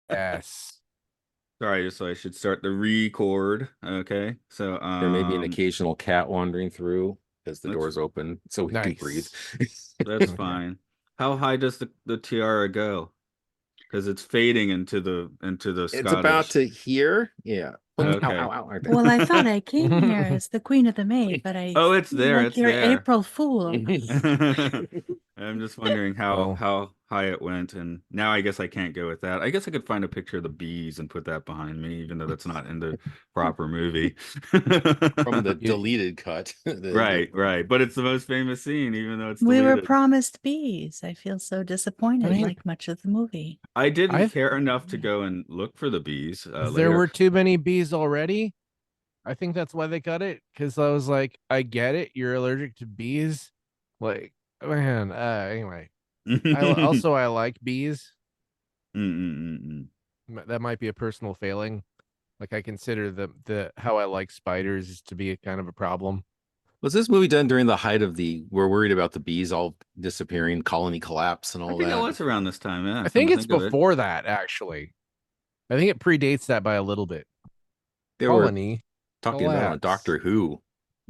Yes. Sorry, so I should start the record. Okay. So There may be an occasional cat wandering through as the that's door's open, so we can breathe. Nice. that's Okay. fine. How high does the tiara go? Because it's fading into the It's about Scottish. to here. Yeah. Ow, Okay. ow, ow, right there. Well, I thought I came here as the Queen of the Maid, but I Oh, it's seem there. like It's you're there. April Fool. I'm just wondering how Well, how high it went, and now I guess I can't go with that. I guess I could find a picture of the bees and put that behind me, even though that's not in the proper movie. From the you, deleted cut. Right, right. But it's the most famous scene, even though it's We were deleted. promised bees. I feel so disappointed, I mean, like much of the movie. I didn't I've care enough to go and look for the bees there later. were too many bees already. I think that's why they cut it. Because I was like, I get it. You're allergic to bees. Like, man. Anyway, I like bees. Mm-mm-mm-mm. That might be a personal failing. Like I consider the how I like spiders to be a kind of a problem. Was this movie done during the height of we're worried about the bees all disappearing, colony collapse, and I all think it that? was around this time, yeah. I Come think to it's think of it. before that, actually. I think it predates that by a little bit. They were Colony talking about on collapse. Doctor Who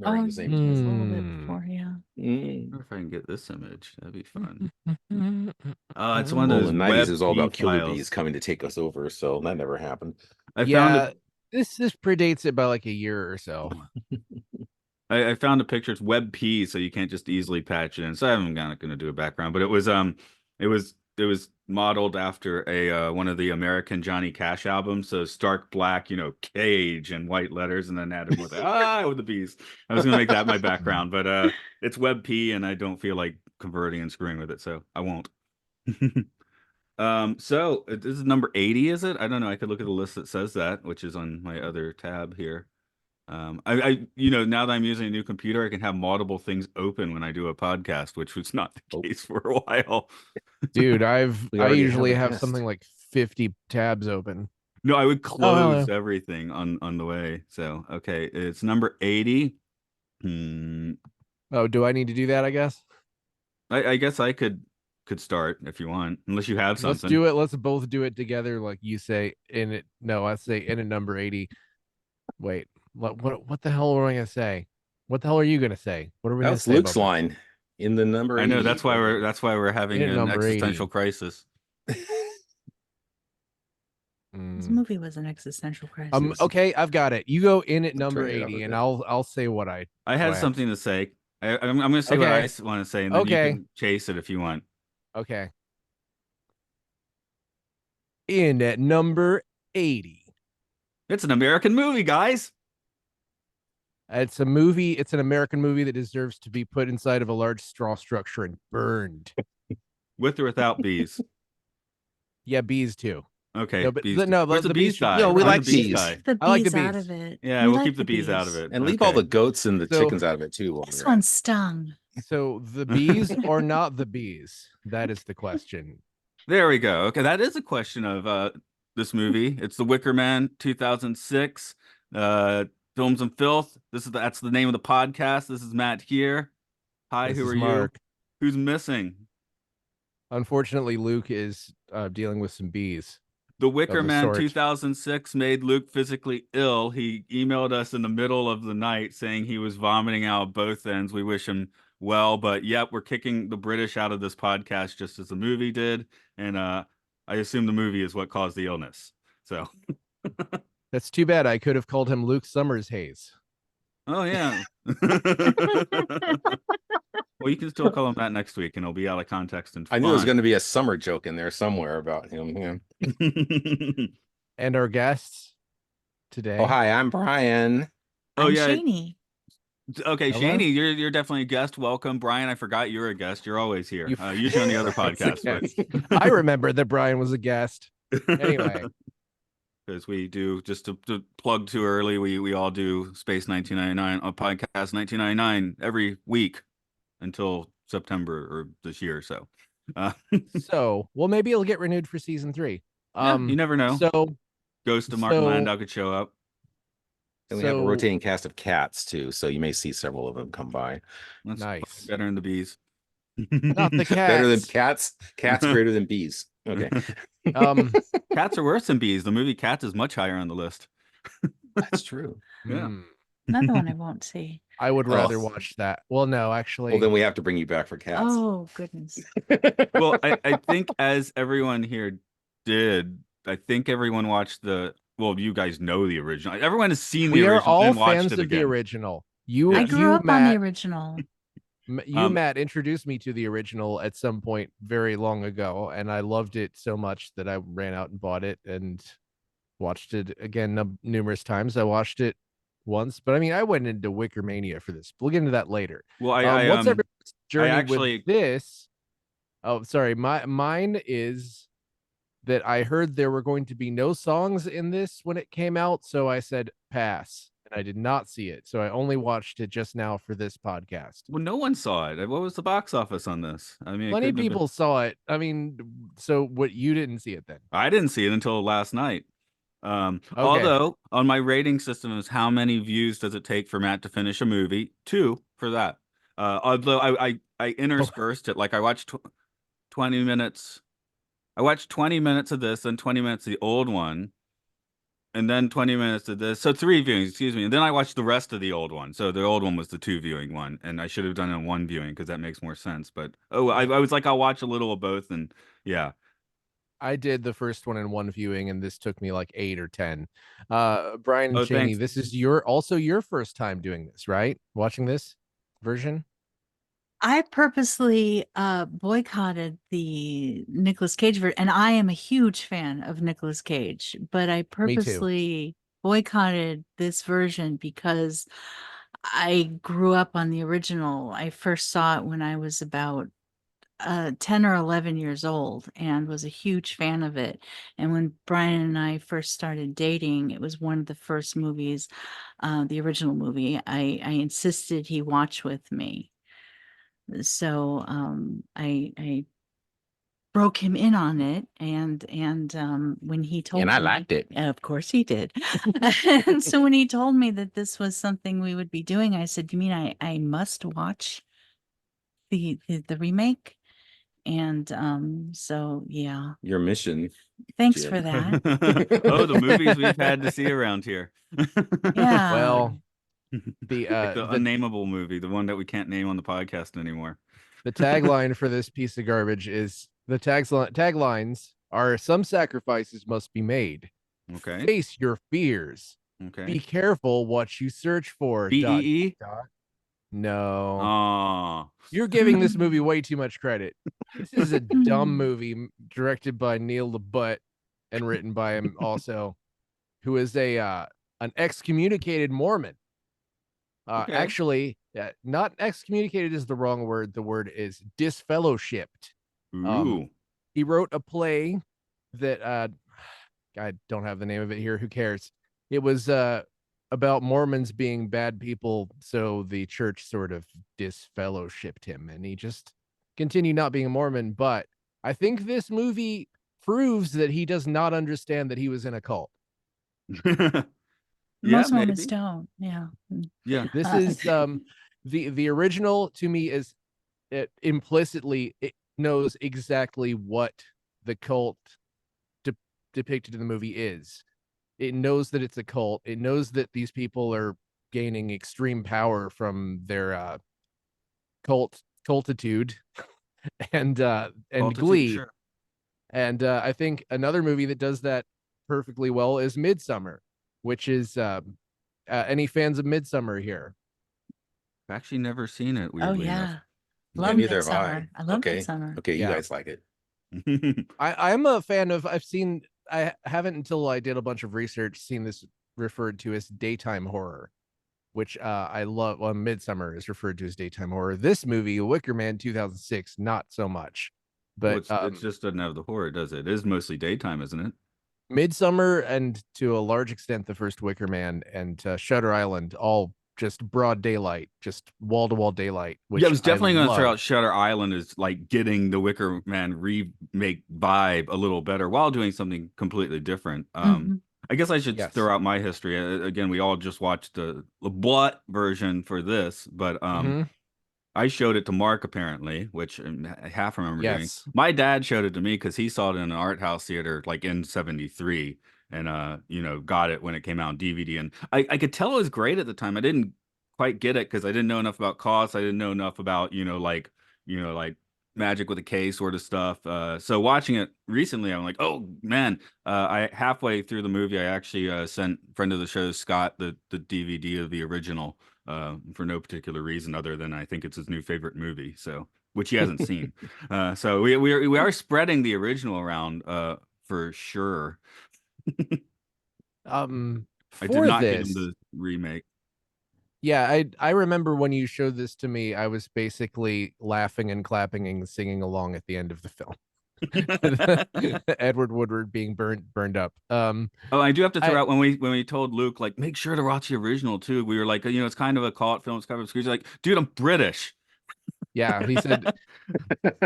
during the same it's a time. little bit Hmm. before, yeah. I wonder if I can get this image. That'd be fun. Mm. It's one of Well, those in the 90s, web it was all P about killer files. bees coming to take us over, so that never happened. I found Yeah, this predates it by like a year or so. I found a picture. It's web P, so you can't just easily patch it in. So I'm not going to do a background, but it was modeled after a one of the American Johnny Cash albums. So stark black, cage and white letters, and then added with with the bees. I was going to make that my background, but it's web P, and I don't feel like converting and screwing with it, so I won't. So this is number 80, is it? I don't know. I could look at the list that says that, which is on my other tab here. Now that I'm using a new computer, I can have multiple things open when I do a podcast, which was not the case for a while. Dude, We I already usually have a have guest. something like 50 tabs open. No, I would hello. close everything on the way. So, okay, it's number 80. Hmm. Oh, do I need to do that, I guess? I guess I could start if you want, unless you have Let's something. do it. Let's both do it together, like you say in it. No, I say in at number 80. Wait, what the hell am I gonna say? What the hell are you gonna say? What are we That gonna was say Luke's about this? line in the number I know 80. that's why we're having In at an number 80. existential crisis. This movie was an existential crisis. Okay, I've got it. You go in at number Turn it up 80, a and bit. I'll say what I I had what I something to say. I'm going to say what I Okay. want to say, and then you Okay. can chase it if you want. Okay. In at number 80. It's an American movie, guys. It's a movie. It's an American movie that deserves to be put inside of a large straw structure and burned. With or without bees. Yeah, bees too. Okay, No, but bees. the The bees bees should- die? No, we Where's like the bees bees. die? Keep the I like the bees out bees. of it. Yeah, We we'll like keep the bees out of it. And leave all the Okay. goats and the So- chickens out of it too. while This we're at one it. stung. So the bees or not the bees? That is the question. There we go. Okay, that is a question of this movie. It's The Wicker Man, 2006. Films and Filth. That's the name of the podcast. This is Matt here. Hi, This who is are Mark. you? Who's missing? Unfortunately, Luke is dealing with some bees. The Wicker Of the Man sort. 2006 made Luke physically ill. He emailed us in the middle of the night saying he was vomiting out both ends. We wish him well, but yep, we're kicking the British out of this podcast just as the movie did. And I assume the movie is what caused the illness. So, That's too bad. I could have called him Luke Summers Hayes. oh yeah. Well, you can still call him that next week, and it'll be out of context and fun. I knew there was going to be a summer joke in there somewhere about him. Yeah. And our guests today. Oh, hi, I'm Brian. Oh I'm yeah. Shani. Okay, Hello? Shani, you're definitely a guest. Welcome, Brian. I forgot you're a guest. You're always here. Usually on the other podcast, I remember that Brian was a guest. Anyway, because we do, just to plug too early, we all do Space 1999 on podcast 1999 every week until September or this year. So, well, maybe it'll get renewed for season 3. you never know. So Ghost of Martin Landau could show up. And we have a rotating cast of cats too, so you may see several of them come by. That's nice. better than the bees. Not the cats. Better than cats. Cats greater than bees. Okay. Cats are worse than bees. The movie Cats is much higher on the list. That's true. Yeah. Hmm. Another one I won't see. I would rather Oh. watch that. Well, no, Well, actually, then we have to bring you back for Cats. Oh goodness. Well, I think as everyone here did, I think everyone watched the. Well, you guys know the original. Everyone has seen the we are original all and watched fans it of the again. original. Yes. I grew up on the Matt, original. Matt introduced me to the original at some point very long ago, and I loved it so much that I ran out and bought it and watched it again numerous times. I watched it once, but I mean, I went into Wicker Mania for this. We'll get into that later. Well, What's everyone's journey actually- with this? Oh, sorry. Mine is that I heard there were going to be no songs in this when it came out, so I said pass, and I did not see it. So I only watched it just now for this podcast. Well, no one saw it. What was the box office on this? I mean, Plenty of people saw it. I mean, so what? You didn't see it then? I didn't see it until last night. Although on my rating system is how many views does it take for Matt to finish a movie? 2 for that. Although I interspersed it, like I watched 20 minutes. I watched 20 minutes of this, then 20 minutes of the old one, and then 20 minutes of this. So 3 viewings, excuse me. And then I watched the rest of the old one. So the old one was the 2 viewing one, and I should have done it in 1 viewing because that makes more sense. But I was like, I'll watch a little of both, and yeah. I did the first one in 1 viewing, and this took me like 8 or 10. Brian and Shani, Thanks. this is also your first time doing this, right? Watching this version? I purposely boycotted the Nicolas Cage version, and I am a huge fan of Nicolas Cage, but I purposely boycotted this version because I grew up on the original. I first saw it when I was about 10 or 11 years old and was a huge fan of it. And when Brian and I first started dating, it was one of the first movies, the original movie, I insisted he watch with me. So I broke him in on it, and when he told And I me, liked it. of course he did. And so when he told me that this was something we would be doing, I said, "You mean I must watch the remake?" And so yeah, Your mission. thanks Jim. for that. Oh, the movies we've had to see around here. Yeah. Well, the unnameable movie, the one that we can't name on the podcast anymore. The tagline for this piece of garbage is the taglines are some sacrifices must be made. Okay. Face your fears. Okay. Be careful what you search for. BEE? No. Oh. You're giving this movie way too much credit. This is a dumb movie directed by Neil LaBute and written by him also, who is an excommunicated Mormon. Okay. Actually, not excommunicated is the wrong word. The word is disfellowshipped. Ooh. He wrote a play that I don't have the name of it here. Who cares? It was about Mormons being bad people, so the church sort of disfellowshipped him, and he just continued not being a Mormon. But I think this movie proves that he does not understand that he was in a cult. Most Mormons don't. Yeah. Yeah. This is the original to me is it implicitly it knows exactly what the cult depicted in the movie is. It knows that it's a cult. It knows that these people are gaining extreme power from their cultitude and Glee. Sure. And I think another movie that does that perfectly well is Midsummer, which is any fans of Midsummer here? I've actually never seen it. Oh Weirdly yeah. enough. Love neither have Midsummer. I love Okay. Midsummer. Okay, you Yeah. guys like it. I'm a fan of. I haven't until I did a bunch of research seen this referred to as daytime horror, which I love. Well, Midsummer is referred to as daytime horror. This movie, Wicker Man 2006, not so much. But Well, it just doesn't have the horror, does it? It is mostly daytime, isn't it? Midsummer and to a large extent the first Wicker Man and Shutter Island, all just broad daylight, just wall-to-wall daylight. Which Yeah, I was definitely going to throw love. out Shutter Island is like getting the Wicker Man remake vibe a little better while doing something completely different. Mhm. I guess I should Yes. throw out my history. Again, we all just watched the Blvd version for this, but Mhm. I showed it to Mark apparently, which I half remember doing. Yes. My dad showed it to me because he saw it in an art house theater like in '73, and you know, got it when it came out on DVD. And I could tell it was great at the time. I didn't quite get it because I didn't know enough about costs. I didn't know enough about like magic with a K sort of stuff. So watching it recently, I'm like, oh man! I halfway through the movie, I actually sent friend of the show Scott the DVD of the original for no particular reason other than I think it's his new favorite movie, so which he hasn't seen. So we are spreading the original around for sure. I did For not get him this, the remake. yeah, I remember when you showed this to me, I was basically laughing and clapping and singing along at the end of the film. Edward Woodward being burned up. Oh, I do have to throw I out when we told Luke like make sure to watch the original too. We were like, you know, it's kind of a cult film. It's kind of obscure. He's like, dude, I'm British. yeah, he said They're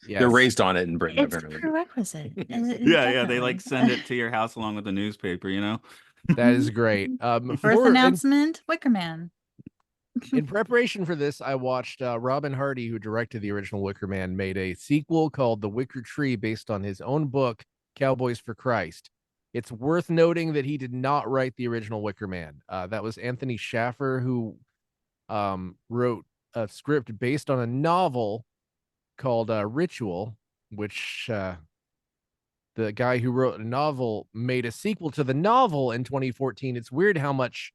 yes. raised on it in Britain, It's apparently. prerequisite. Yeah, they like Definitely. send it to your house along with the newspaper, you know. That is great. Birth announcement, Wicker Man. In preparation for this, I watched Robin Hardy, who directed the original Wicker Man, made a sequel called The Wicker Tree based on his own book, Cowboys for Christ. It's worth noting that he did not write the original Wicker Man. That was Anthony Schaffer, who wrote a script based on a novel called Ritual, which the guy who wrote a novel made a sequel to the novel in 2014. It's weird how much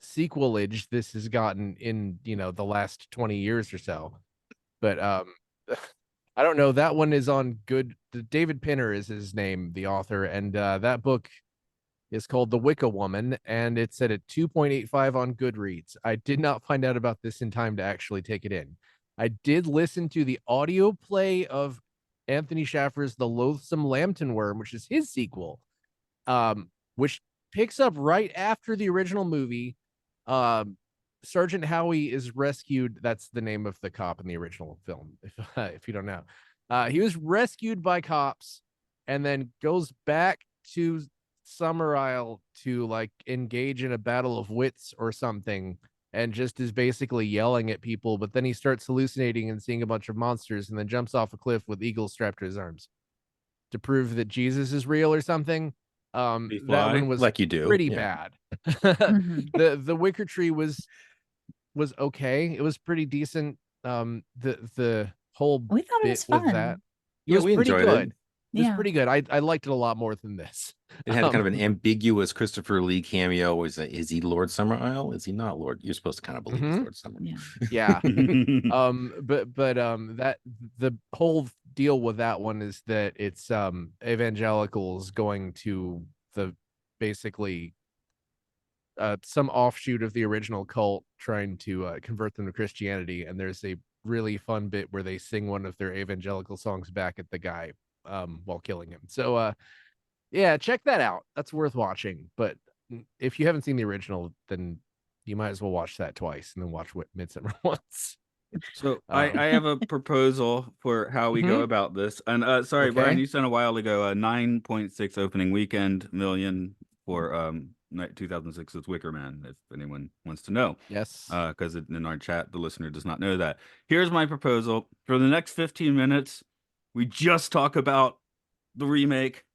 sequelage this has gotten in, you know, the last 20 years or so. But I don't know. That one is on good. David Pinner is his name, the author, and that book is called The Wicca Woman, and it's at a 2.85 on Goodreads. I did not find out about this in time to actually take it in. I did listen to the audio play of Anthony Schaffer's The Loathsome Lambton Worm, which is his sequel, which picks up right after the original movie. Sergeant Howie is rescued. That's the name of the cop in the original film, if you don't know. He was rescued by cops and then goes back to Summer Isle to like engage in a battle of wits or something, and just is basically yelling at people. But then he starts hallucinating and seeing a bunch of monsters, and then jumps off a cliff with eagles strapped to his arms to prove that Jesus is real or something. That one was like you do. pretty Yeah. bad. The Wicker Tree was okay. It was pretty decent. The whole We thought it bit was with fun. that, it Yeah, was we pretty enjoyed good. it. It was Yeah. pretty good. I liked it a lot more than this. It had kind of an ambiguous Christopher Lee cameo. Is he Lord Summer Isle? Is he not Lord? You're supposed to kind of believe he's Lord Summer. Yeah. Yeah. But that the whole deal with that one is that it's evangelicals going to the basically some offshoot of the original cult trying to convert them to Christianity, and there's a really fun bit where they sing one of their evangelical songs back at the guy while killing him. So yeah, check that out. That's worth watching. But if you haven't seen the original, then you might as well watch that twice and then watch Midsummer once. So I have a proposal for how we go about this. And sorry, Okay. Brian, you sent a while ago 9.6 opening weekend million for 2006's Wicker Man, if anyone wants to know. Yes. Because in our chat, the listener does not know that. Here's my proposal. For the next 15 minutes, we just talk about the remake,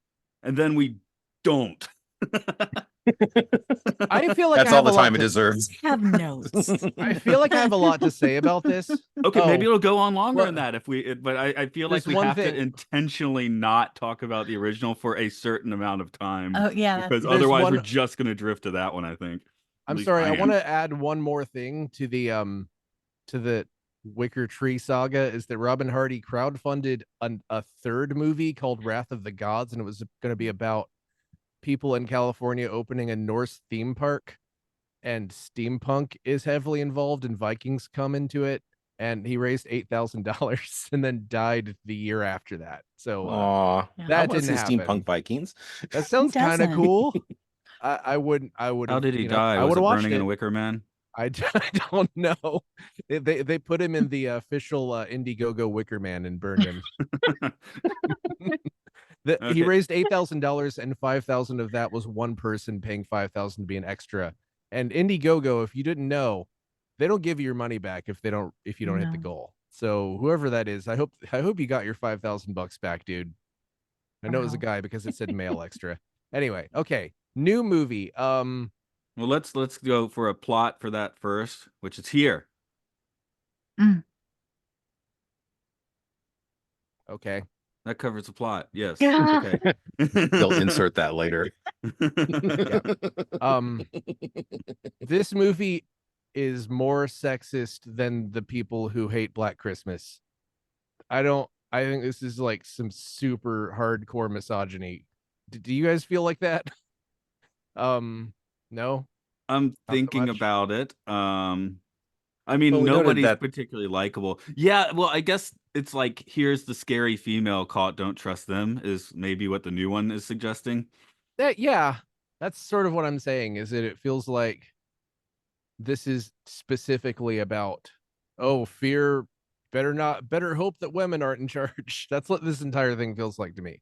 and then we don't. I feel like That's all the time it deserves. Have notes. I feel like I have a lot to say about this. Okay, maybe it'll go on longer well, than that but I feel like there's we one have thing- to intentionally not talk about the original for a certain amount of time. Oh yeah. Because There's otherwise one- we're just gonna drift to that one, I think. I'm sorry, I want to add one more thing to the Wicker Tree saga, is that Robin Hardy crowdfunded a third movie called Wrath of the Gods, and it was going to be about people in California opening a Norse theme park, and steampunk is heavily involved, and Vikings come into it, and he raised $8,000 and then died the year after that. So that didn't happen. Steampunk Vikings. That sounds kind of cool. I wouldn't. How did he die? I Was would it have watched burning it. in a Wicker Man? I don't know. They put him in the official Indiegogo Wicker Man and burned him. He raised $8,000, and 5,000 of that was one person paying 5,000 to be an extra. And Indiegogo, if you didn't know, they don't give you your money back if you don't hit the No. goal. So whoever that is, I hope you got your $5,000 back, dude. I know it was a Wow. guy because it said male extra. Anyway, okay, new movie. Well, let's go for a plot for that first, which is here. Mm. Okay. That covers the plot. Yes. Yeah. Okay. They'll insert that later. This movie is more sexist than the people who hate Black Christmas. I think this is like some super hardcore misogyny. Do you guys feel like that? No, I'm not so thinking much. about it. I Well, mean, we noted nobody's that particularly likable. Yeah, well, I guess it's like here's the scary female caught. Don't trust them is maybe what the new one is suggesting. Yeah, that's sort of what I'm saying. Is that it feels like this is specifically about fear. Better hope that women aren't in charge. That's what this entire thing feels like to me.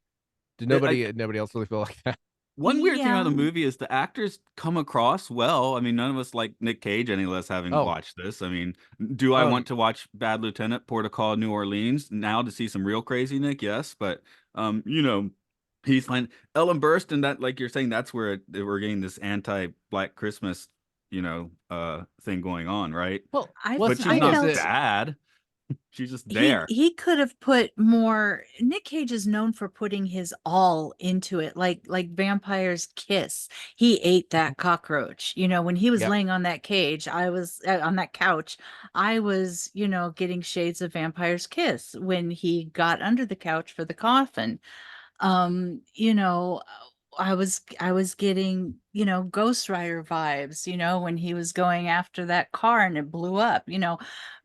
Did nobody else really feel like that? One weird thing about Yeah. the movie is the actors come across well. I mean, none of us like Nick Cage any less having Oh, watched this. I mean, do I want to watch Bad Lieutenant, Port of Call, New Orleans now to see some real crazy Nick? Yes, but he's like Ellen Burst, and that, like you're saying, that's where we're getting this anti-Black Christmas, thing going on, right? well, I what's But the she's I thing is not felt that bad. She's just he there. he could have put more. Nick Cage is known for putting his all into it, like Vampire's Kiss. He ate that cockroach. When he was yep. laying on that cage, I was on that couch. I was, getting shades of Vampire's Kiss when he got under the couch for the coffin. um you know I was getting, Ghost Rider vibes, when he was going after that car and it blew up,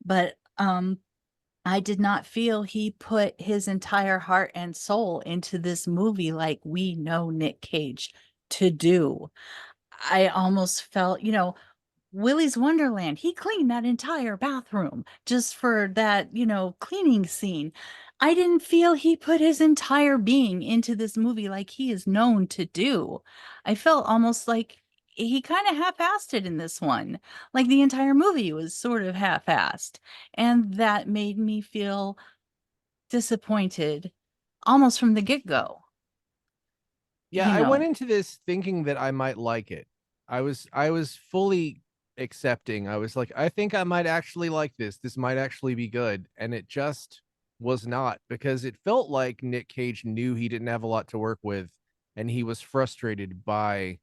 but I did not feel he put his entire heart and soul into this movie like we know Nick Cage to do. I almost felt, Willy's Wonderland, he cleaned that entire bathroom just for that, cleaning scene. I didn't feel he put his entire being into this movie like he is known to do. I felt almost like he kind of half-assed it in this one. Like the entire movie was sort of half-assed. And that made me feel disappointed almost from the get-go. Yeah, You I went know, into this thinking that I might like it. I was fully accepting. I was like, I think I might actually like this. This might actually be good. And it just was not, because it felt like Nick Cage knew he didn't have a lot to work with and he was frustrated by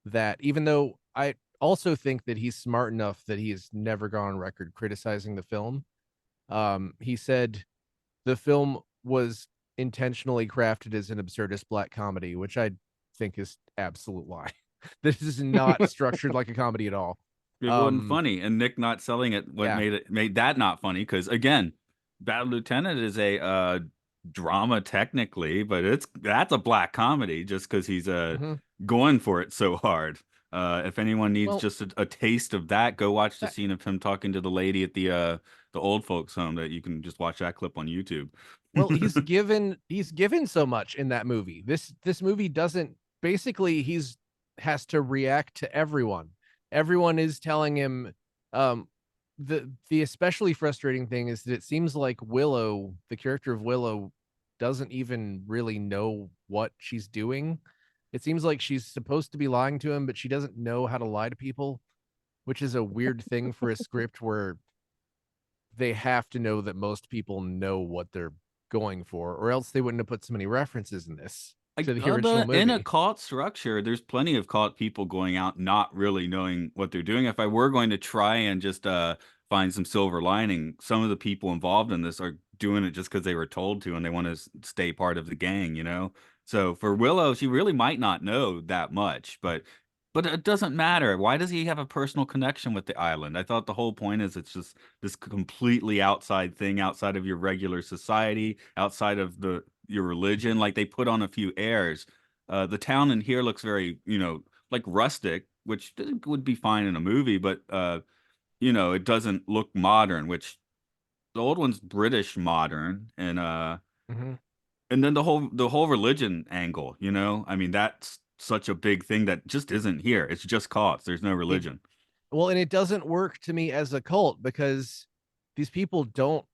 that, even though I also think that he's smart enough that he has never gone on record criticizing the film. He said the film was intentionally crafted as an absurdist Black comedy, which I think is absolute lie. This is not structured like a comedy at all. It wasn't funny, and Nick not selling it what Yeah. made that not funny. Because again, Bad Lieutenant is a drama technically, but that's a black comedy just because he's Mm-hmm. going for it so hard. If anyone needs Well, just a taste of that, go watch the that, scene of him talking to the lady at the old folks home. That you can just watch that clip on YouTube. well, he's given so much in that movie. This movie doesn't, basically he's has to react to everyone. Everyone is telling him the especially frustrating thing is that it seems like Willow, the character of Willow, doesn't even really know what she's doing. It seems like she's supposed to be lying to him, but she doesn't know how to lie to people, which is a weird thing for a script where they have to know that most people know what they're going for, or else they wouldn't have put so many references in this to the original But in a movie. cult structure, there's plenty of cult people going out not really knowing what they're doing. If I were going to try and just find some silver lining, some of the people involved in this are doing it just because they were told to and they want to stay part of the gang, you know? So for Willow, she really might not know that much, but it doesn't matter. Why does he have a personal connection with the island? I thought the whole point is it's just this completely outside thing, outside of your regular society, outside of your religion. Like they put on a few airs. The town in here looks very, like rustic, which would be fine in a movie, but it doesn't look modern, which the old one's British modern, Mm-hmm. and then the whole religion angle, I mean, that's such a big thing that just isn't here. It's just cause there's no religion. Well, and it doesn't work to me as a cult because these people don't,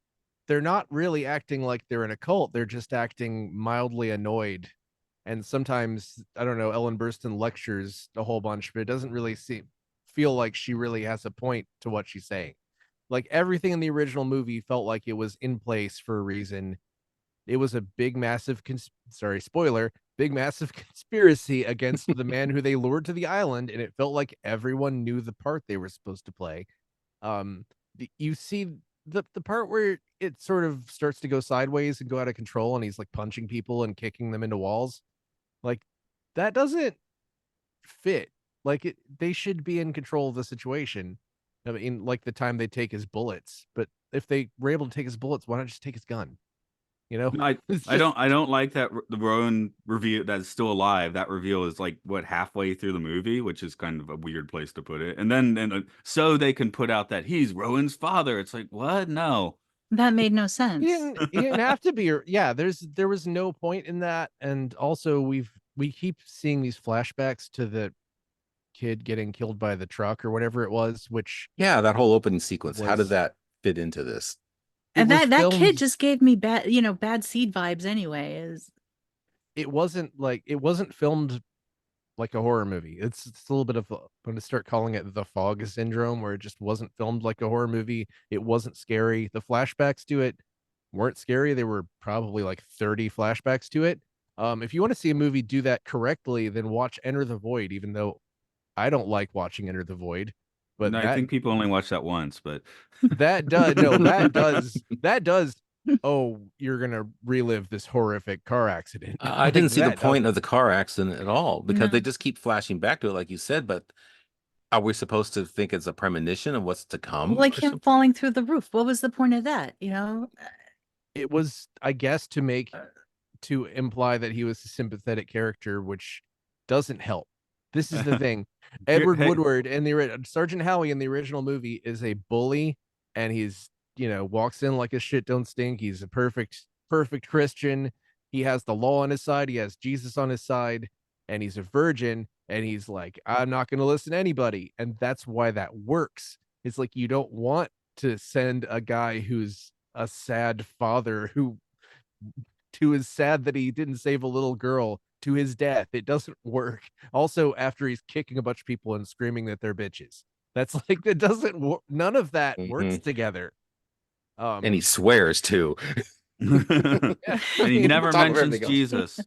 they're not really acting like they're in a cult. They're just acting mildly annoyed. And sometimes, I don't know, Ellen Burstyn lectures a whole bunch, but it doesn't really feel like she really has a point to what she's saying. Like everything in the original movie felt like it was in place for a reason. It was a big, massive, sorry, spoiler, big, massive conspiracy against the man who they lured to the island, and it felt like everyone knew the part they were supposed to play. You see the part where it sort of starts to go sideways and go out of control, and he's like punching people and kicking them into walls. Like that doesn't fit. Like they should be in control of the situation. I mean, like the time they take his bullets, but if they were able to take his bullets, why not just take his gun? You know, No, I don't like that the Rowan reveal that's still alive. That reveal is like what halfway through the movie, which is kind of a weird place to put it. And then so they can put out that he's Rowan's father. It's like what? No, That made no sense. he didn't have to be. Yeah, there was no point in that. And also we keep seeing these flashbacks to the kid getting killed by the truck or whatever it was, which Yeah, that whole opening sequence. How did was that fit into this? And was that kid filmed. just gave me bad seed vibes anyway. It wasn't filmed like a horror movie. It's a little bit of I'm going to start calling it the fog syndrome, where it just wasn't filmed like a horror movie. It wasn't scary. The flashbacks to it weren't scary. There were probably like 30 flashbacks to it. If you want to see a movie do that correctly, then watch Enter the Void, even though I don't like watching Enter the Void. But no, I think people only watch that once. But that does no, that does. Oh, you're gonna relive this horrific car accident. I Like didn't see the that point doesn't. of the car accident at all because they No. just keep flashing back to it, like you said. But are we supposed to think it's a premonition of what's to come Like or him something? falling through the roof. What was the point of that? It was, I guess, to imply that he was a sympathetic character, which doesn't help. This is the thing. Edward hey, Woodward and the Sergeant Howie in the original movie is a bully, and he's walks in like a shit don't stink. He's a perfect Christian. He has the law on his side. He has Jesus on his side, and he's a virgin. And he's like, I'm not going to listen to anybody, and that's why that works. It's like you don't want to send a guy who's a sad father who is sad that he didn't save a little girl to his death. It doesn't work. Also, after he's kicking a bunch of people and screaming that they're bitches. That's like that doesn't work. None of that works Mhm. together. And he swears too. and yeah, I he mean, On never top of mentions everything else. Jesus.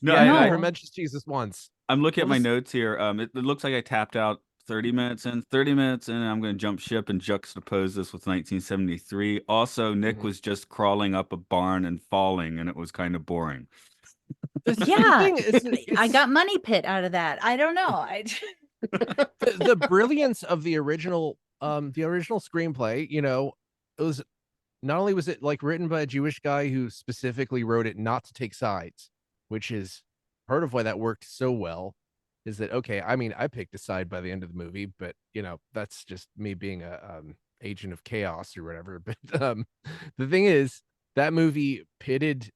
No, yeah, he I never No. mentions Jesus once. I'm looking at What my was notes here. It looks like I tapped out 30 minutes in. 30 minutes in, and I'm going to jump ship and juxtapose this with 1973. Also, Nick Mhm. was just crawling up a barn and falling, and it was kind of boring. The Yeah. thing is, I it's got money pit out of that. I don't know. the brilliance of the original screenplay. It was not only was it like written by a Jewish guy who specifically wrote it not to take sides, which is part of why that worked so well. Is that okay? I mean, I picked a side by the end of the movie, but that's just me being a agent of chaos or whatever. But the thing is, that movie pitted.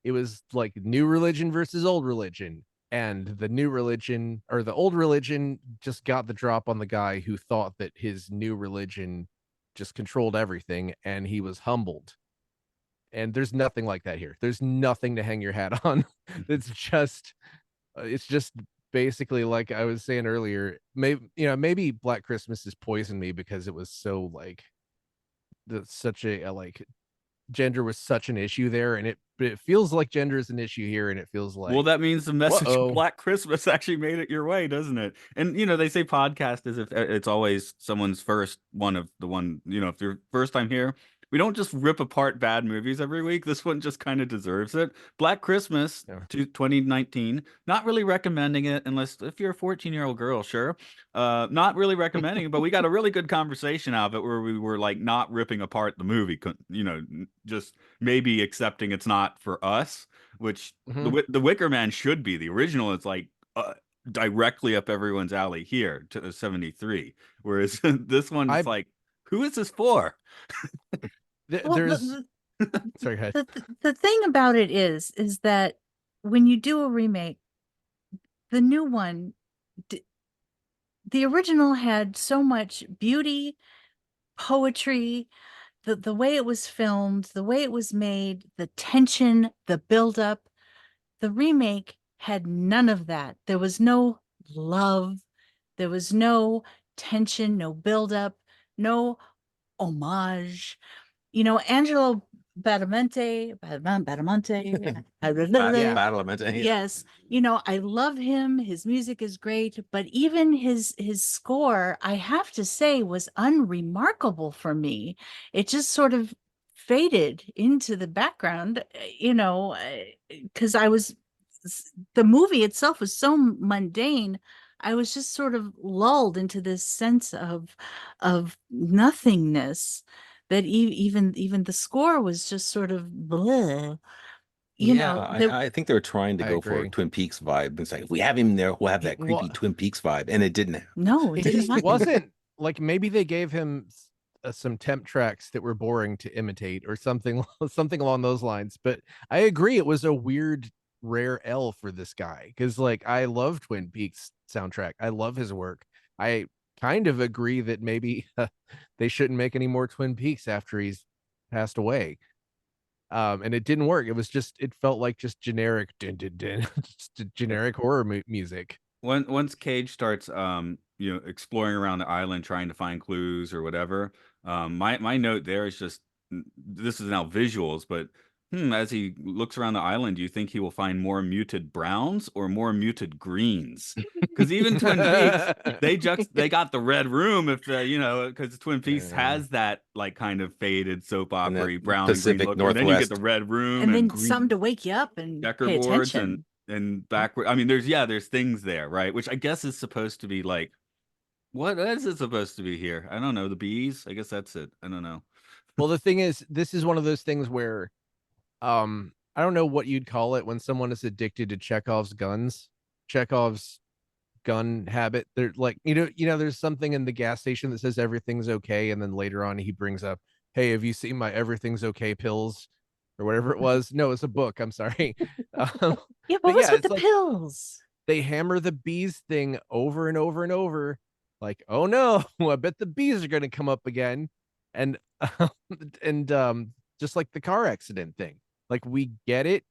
It was like new religion versus old religion, and the new religion or the old religion just got the drop on the guy who thought that his new religion just controlled everything, and he was humbled. And there's nothing like that here. There's nothing to hang your hat on. It's just basically like I was saying earlier. Maybe Black Christmas has poisoned me because it was so like such a like gender was such an issue there, and it feels like gender is an issue here, and it feels Well, like that means the message of uh-oh. Black Christmas actually made it your way, doesn't it? And they say podcast is if it's always someone's first one of the one, if you're first time here, we don't just rip apart bad movies every week. This one just kind of deserves it. Black Christmas Yeah. to 2019, not really recommending it unless if you're a 14-year-old girl, sure. Not really recommending it, but we got a really good conversation out of it where we were like not ripping apart the movie, just maybe accepting it's not for us, which Mhm. the Wicker Man should be. The original is like directly up everyone's alley here to 73, whereas this one I it's like, who is this for? Well, there's sorry, go ahead. the thing about it is that when you do a remake, the new one the original had so much beauty, poetry, the way it was filmed, the way it was made, the tension, the buildup. The remake had none of that. There was no love, there was no tension, no buildup, no homage. You know, Angelo Badamonte, Yeah. Badalamenti, yes, you know, I love him. His music is great, but even his score, I have to say, was unremarkable for me. It just sort of faded into the background, you know, because the movie itself was so mundane. I was just sort of lulled into this sense of nothingness that even the score was just sort of bleh. You Yeah, know, there, I think they were trying to I go for a agree. Twin Peaks vibe. It's like if we have him there, we'll have that creepy Well, Twin Peaks vibe, and it didn't happen. no, it it didn't just happen. wasn't like maybe they gave him some temp tracks that were boring to imitate or something something along those lines. But I agree, it was a weird rare L for this guy because like I love Twin Peaks soundtrack. I love his work. I kind of agree that maybe they shouldn't make any more Twin Peaks after he's passed away. And it didn't work. It was just it felt like just generic just generic horror music. Once Cage starts, exploring around the island trying to find clues or whatever, my note there is just this is now visuals, but as he looks around the island, do you think he will find more muted browns or more muted greens? Because even Twin Peaks, they got the red room if because Twin Peaks Yeah. has that like kind of faded soap And opera that brown and green Pacific look, and then you get the Northwest. red room And and then green some to wake you up and pay checkerboards attention. and backward. I mean, there's things there, right? Which I guess is supposed to be like, what is it supposed to be here? I don't know. The bees? I guess that's it. I don't know. Well, the thing is, this is one of those things where I don't know what you'd call it when someone is addicted to Chekhov's guns. Chekhov's gun habit. They're like, there's something in the gas station that says everything's okay, and then later on he brings up, hey, have you seen my everything's okay pills? Or whatever it was. No, it's a book. I'm sorry. Um, Yeah, what but was yeah, with it's the like pills? they hammer the bees thing over and over and over. Like, oh no, I bet the bees are gonna come up again. And and just like the car accident thing. Like we get it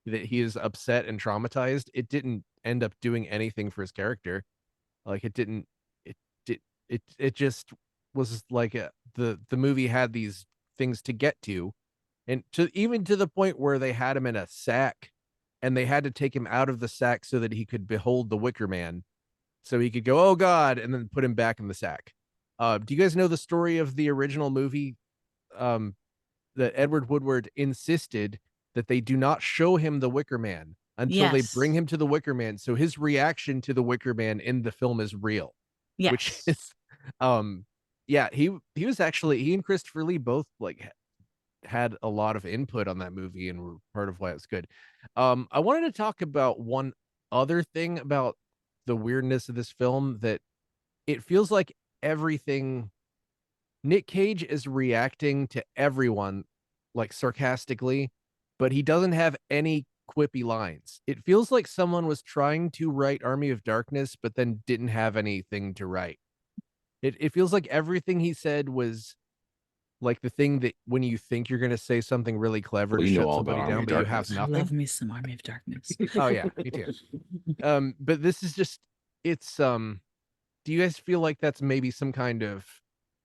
that he is upset and traumatized. It didn't end up doing anything for his character. Like it didn't it did it just was like the movie had these things to get to, and to even to the point where they had him in a sack and they had to take him out of the sack so that he could behold the Wicker Man, so he could go, oh God, and then put him back in the sack. Do you guys know the story of the original movie? Um, that Edward Woodward insisted that they do not show him the Wicker Man until they bring Yes. him to the Wicker Man. So his reaction to the Wicker Man in the film is real, which Yes. is, yeah, he was actually, he and Christopher Lee both like had a lot of input on that movie and were part of why it was good. I wanted to talk about one other thing about the weirdness of this film, that it feels like everything Nick Cage is reacting to everyone like sarcastically, but he doesn't have any quippy lines. It feels like someone was trying to write Army of Darkness, but then didn't have anything to write. It feels like everything he said was like the thing that when you think you're going to say something really clever Well, to you know shut all about somebody Army down, of but you have Darkness. I love nothing. me some Army of Darkness. Oh yeah, me too. But this is just, it's do you guys feel like that's maybe some kind of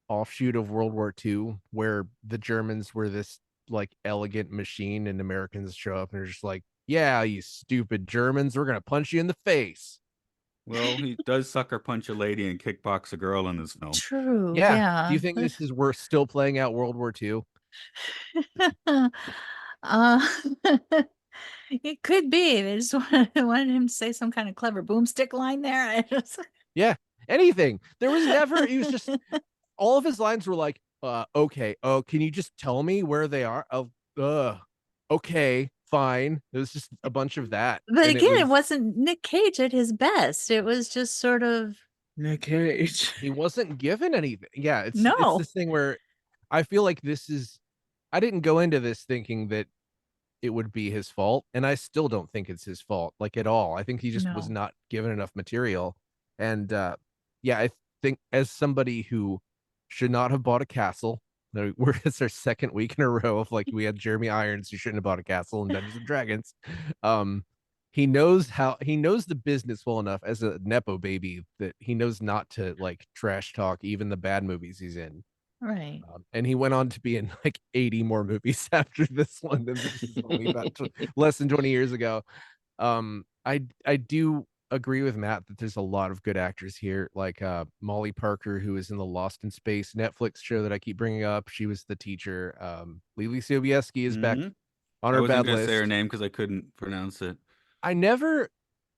offshoot of World War II, where the Germans were this like elegant machine and Americans show up and they're just like, yeah, you stupid Germans, we're gonna punch you in the face. Well, he does sucker punch a lady and kickbox a girl in this film. True. Yeah. Do Yeah. you think this is we're still playing out World War II? uh, it could be. They just wanted him to say some kind of clever boomstick line there. Yeah. Anything. There was never, he was just all of his lines were like, okay, oh, can you just tell me where they are? Oh, okay, fine. It was just a bunch of that. But And it again, it was, wasn't Nick Cage at his best. It was just sort of Nick Cage. he wasn't given anything. Yeah, it's No. this thing where I feel like this is, I didn't go into this thinking that it would be his fault, and I still don't think it's his fault, like at all. I think he just was No. not given enough material. And yeah, I think as somebody who should not have bought a castle, it's our second week in a row of like we had Jeremy Irons who shouldn't have bought a castle in Dungeons and Dragons. Um, he knows the business well enough as a nepo baby that he knows not to like trash talk even the bad movies he's in. Right. And he went on to be in like 80 more movies after this one, and this is only about less than 20 years ago. I do agree with Matt that there's a lot of good actors here, like Molly Parker, who is in the Lost in Space Netflix show that I keep bringing up. She was the teacher. Lily Sobieski is back on I our wasn't bad gonna list. say her name because I couldn't pronounce it. I never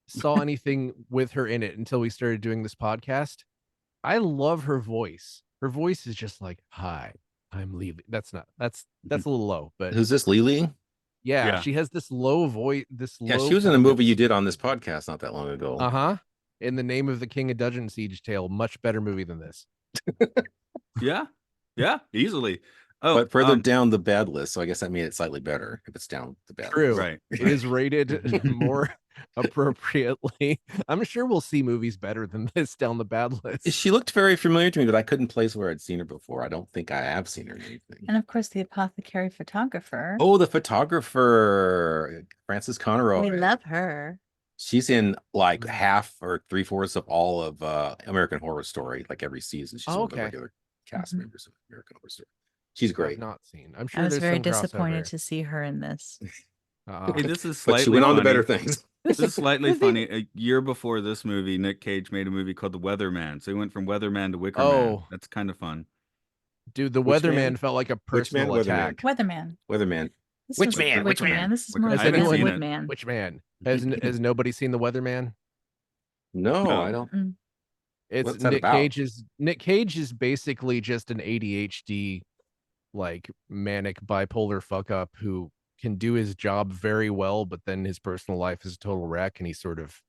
saw anything with her in it until we started doing this podcast. I love her voice. Her voice is just like, "Hi, I'm Lily." That's a little low, but Who's this, Lily? yeah, Yeah. she has this low voice. Yeah, Low she was in a kind of- movie you did on this podcast not that long ago. Uh-huh. In the Name of the King of Dungeon Siege Tale, much better movie than this. Yeah, easily. Oh, But further down the bad list, so I guess that made it slightly better if it's down the bad True. list. right. It is rated more appropriately. I'm sure we'll see movies better than this down the bad list. She looked very familiar to me, but I couldn't place where I'd seen her before. I don't think I have seen her in anything. And of course, the apothecary photographer. Oh, the photographer, Frances Conroy. We love her. She's in like half or 3/4 of all of American Horror Story, like every season. She's one of the Okay. regular cast Mhm. members of American Horror Story. She's I've great. not seen. I'm sure I was there's very some disappointed crossover. to see her in this. Hey, this is But slightly she went on to funny. better things. This is slightly funny. A year before this movie, Nick Cage made a movie called The Weatherman. So he went from Weatherman to Wicker Man. Oh. That's kind of fun. Dude, the Which Weatherman man? felt like a Which man? personal attack. Weatherman. Weatherman. This Which was man? the Which Wicker man? This is Wicker- more I like haven't the seen it. Woodman. Which man? Has nobody seen the Weatherman? No, No. I don't. It's What's that Nick about? Cage is basically just an ADHD, like manic bipolar fuck up who can do his job very well, but then his personal life is a total wreck, and he sort of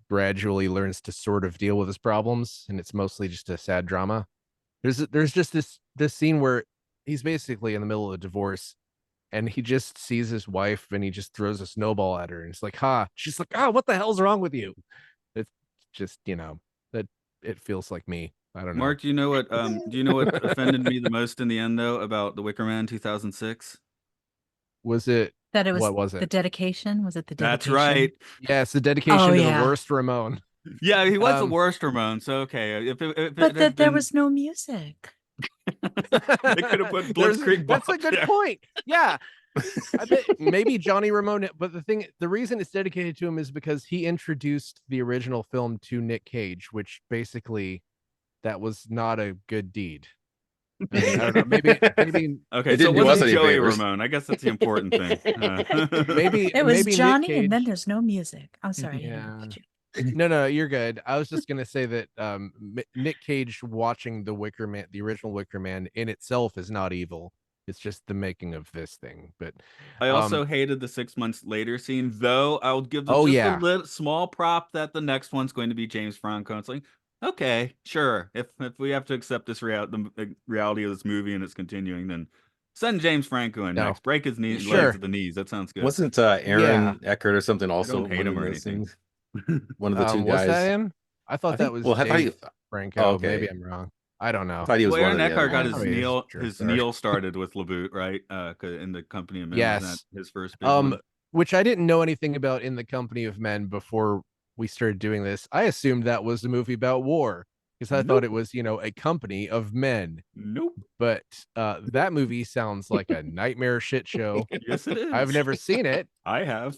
gradually learns to sort of deal with his problems, and it's mostly just a sad drama. There's just this scene where he's basically in the middle of a divorce, and he just sees his wife and he just throws a snowball at her, and it's like, ha. She's like, ah, what the hell's wrong with you? It's just, that it feels like me. I don't know. Mark, do you know what offended me the most in the end though about The Wicker Man 2006? Was it That it was what was the it? dedication. Was it the dedication? That's right. Yes, the dedication Oh, to yeah. the worst Ramon. Yeah, he was the Um, worst Ramon. So okay, if But it that had there been, was no music. they could have put Blitzkrieg That's a Bop good there. point. Yeah. I bet maybe Johnny Ramone, but the reason it's dedicated to him is because he introduced the original film to Nick Cage, which basically that was not a good deed. I mean, I don't know. Maybe Okay, It so didn't it do us wasn't any Joey favors. Ramone. I guess that's the important thing. maybe It was maybe Johnny, Nick Cage, and then there's no music. I'm sorry. I Yeah. interrupted you. No, you're good. I was just gonna say that Nick Cage watching the Wicker Man, the original Wicker Man, in itself is not evil. It's just the making of this thing. But I also hated the 6 months later scene, though I'll give them Oh, just yeah. a little small prop that the next one's going to be James Franco. It's like, okay, sure. If we have to accept this the reality of this movie and it's continuing, then send James Franco in No. next. Break his legs Sure. at the knees. That sounds good. Wasn't Aaron Eckert or something also don't hate one him of or those anything. things? One of the two was guys. that him? I thought that was I thought Dave Franco. Oh, okay. Maybe I'm wrong. I don't know. I thought he was Well, one Aaron of the Eckhart other got ones. his ones. Neil Sure. Neil started with Blvd, right? In the Company of Men. Yes. Wasn't that his first big one? Which I didn't know anything about In the Company of Men before we started doing this. I assumed that was a movie about war because I thought it was, a company of men. Nope. But that movie sounds like a nightmare shit show. Yes, it is. I've never seen it. I have.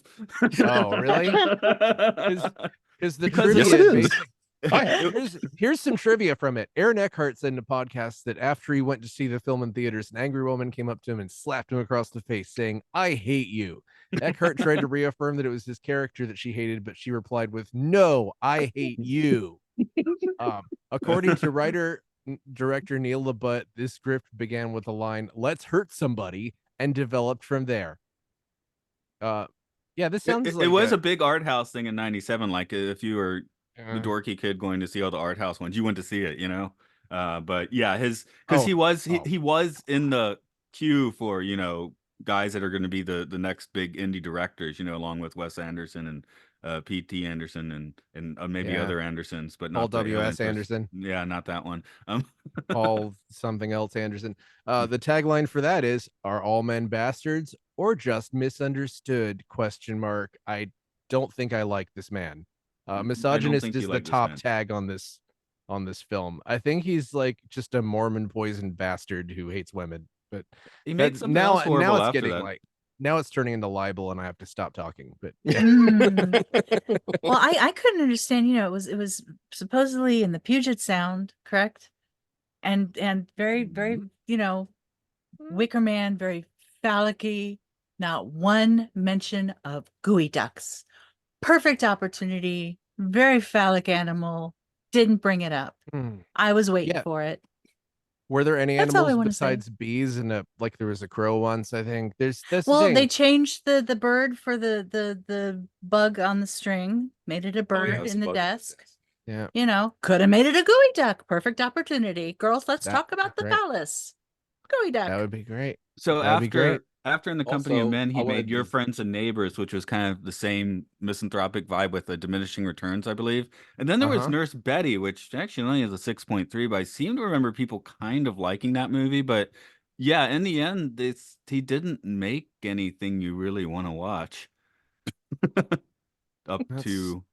Oh, really? Because the Because Yes, trivia it is. here's some trivia from it. Aaron Eckhart said in a podcast that after he went to see the film in theaters, an angry woman came up to him and slapped him across the face, saying, "I hate you." Eckhart tried to reaffirm that it was his character that she hated, but she replied with, "No, I hate you." According to writer director Neil LaButte, this script began with the line, "Let's hurt somebody," and developed from there. Yeah, this sounds It like was a big art house thing in '97. Like if you were the uh, dorky kid going to see all the art house ones, you went to see it, But yeah, because Oh. he was in the queue for guys that are going to be the next big indie directors, along with Wes Anderson and P.T. Anderson and maybe Yeah. other Andersons, but Paul not the W.S. alien Anderson. Yeah, not that one. Paul something else Anderson. The tagline for that is, "Are all men bastards or just misunderstood?" Question mark. I don't think I like this man. I don't Misogynist think is you the like this top man. tag on this film. I think he's like just a Mormon poisoned bastard who hates women. But He makes something now else horrible it's after getting that. like, now it's turning into libel and I have to stop talking. But yeah. Well, I couldn't understand, it was supposedly in the Puget Sound, correct? And very, very, Wicker Man, very phallic-y, not one mention of gooey ducks. Perfect opportunity, very phallic animal, didn't bring it up. I was waiting Yeah. for it. Were there any That's all I animals wanna say. besides bees? And like there was a crow once, I think. That's the Well, they thing. changed the bird for the bug on the string, made it a Oh, bird yeah, it was in the bug. desk. Yeah. Could have made it a gooey duck. Perfect opportunity. Girls, let's That talk about the great. phallus. Gooey duck. That would be great. So That would be great. after In the Company of Also, Men, I he wanted made Your to- Friends and Neighbors, which was kind of the same misanthropic vibe with the diminishing returns, I believe. And then there was Nurse Betty, which actually only has a 6.3, but I seem to remember people kind of liking that movie. But yeah, in the end, he didn't make anything you really want to watch up to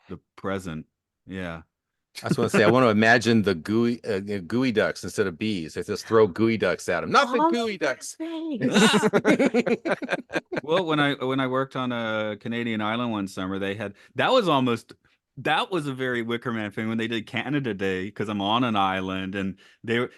the present. Yeah. I just want to say, I want to imagine the gooey ducks instead of bees. They just throw gooey ducks at them. Nothing gooey ducks. Well, when I worked on a Canadian island one summer, that was a very Wicker Man thing when they did Canada Day, because I'm on an island, and their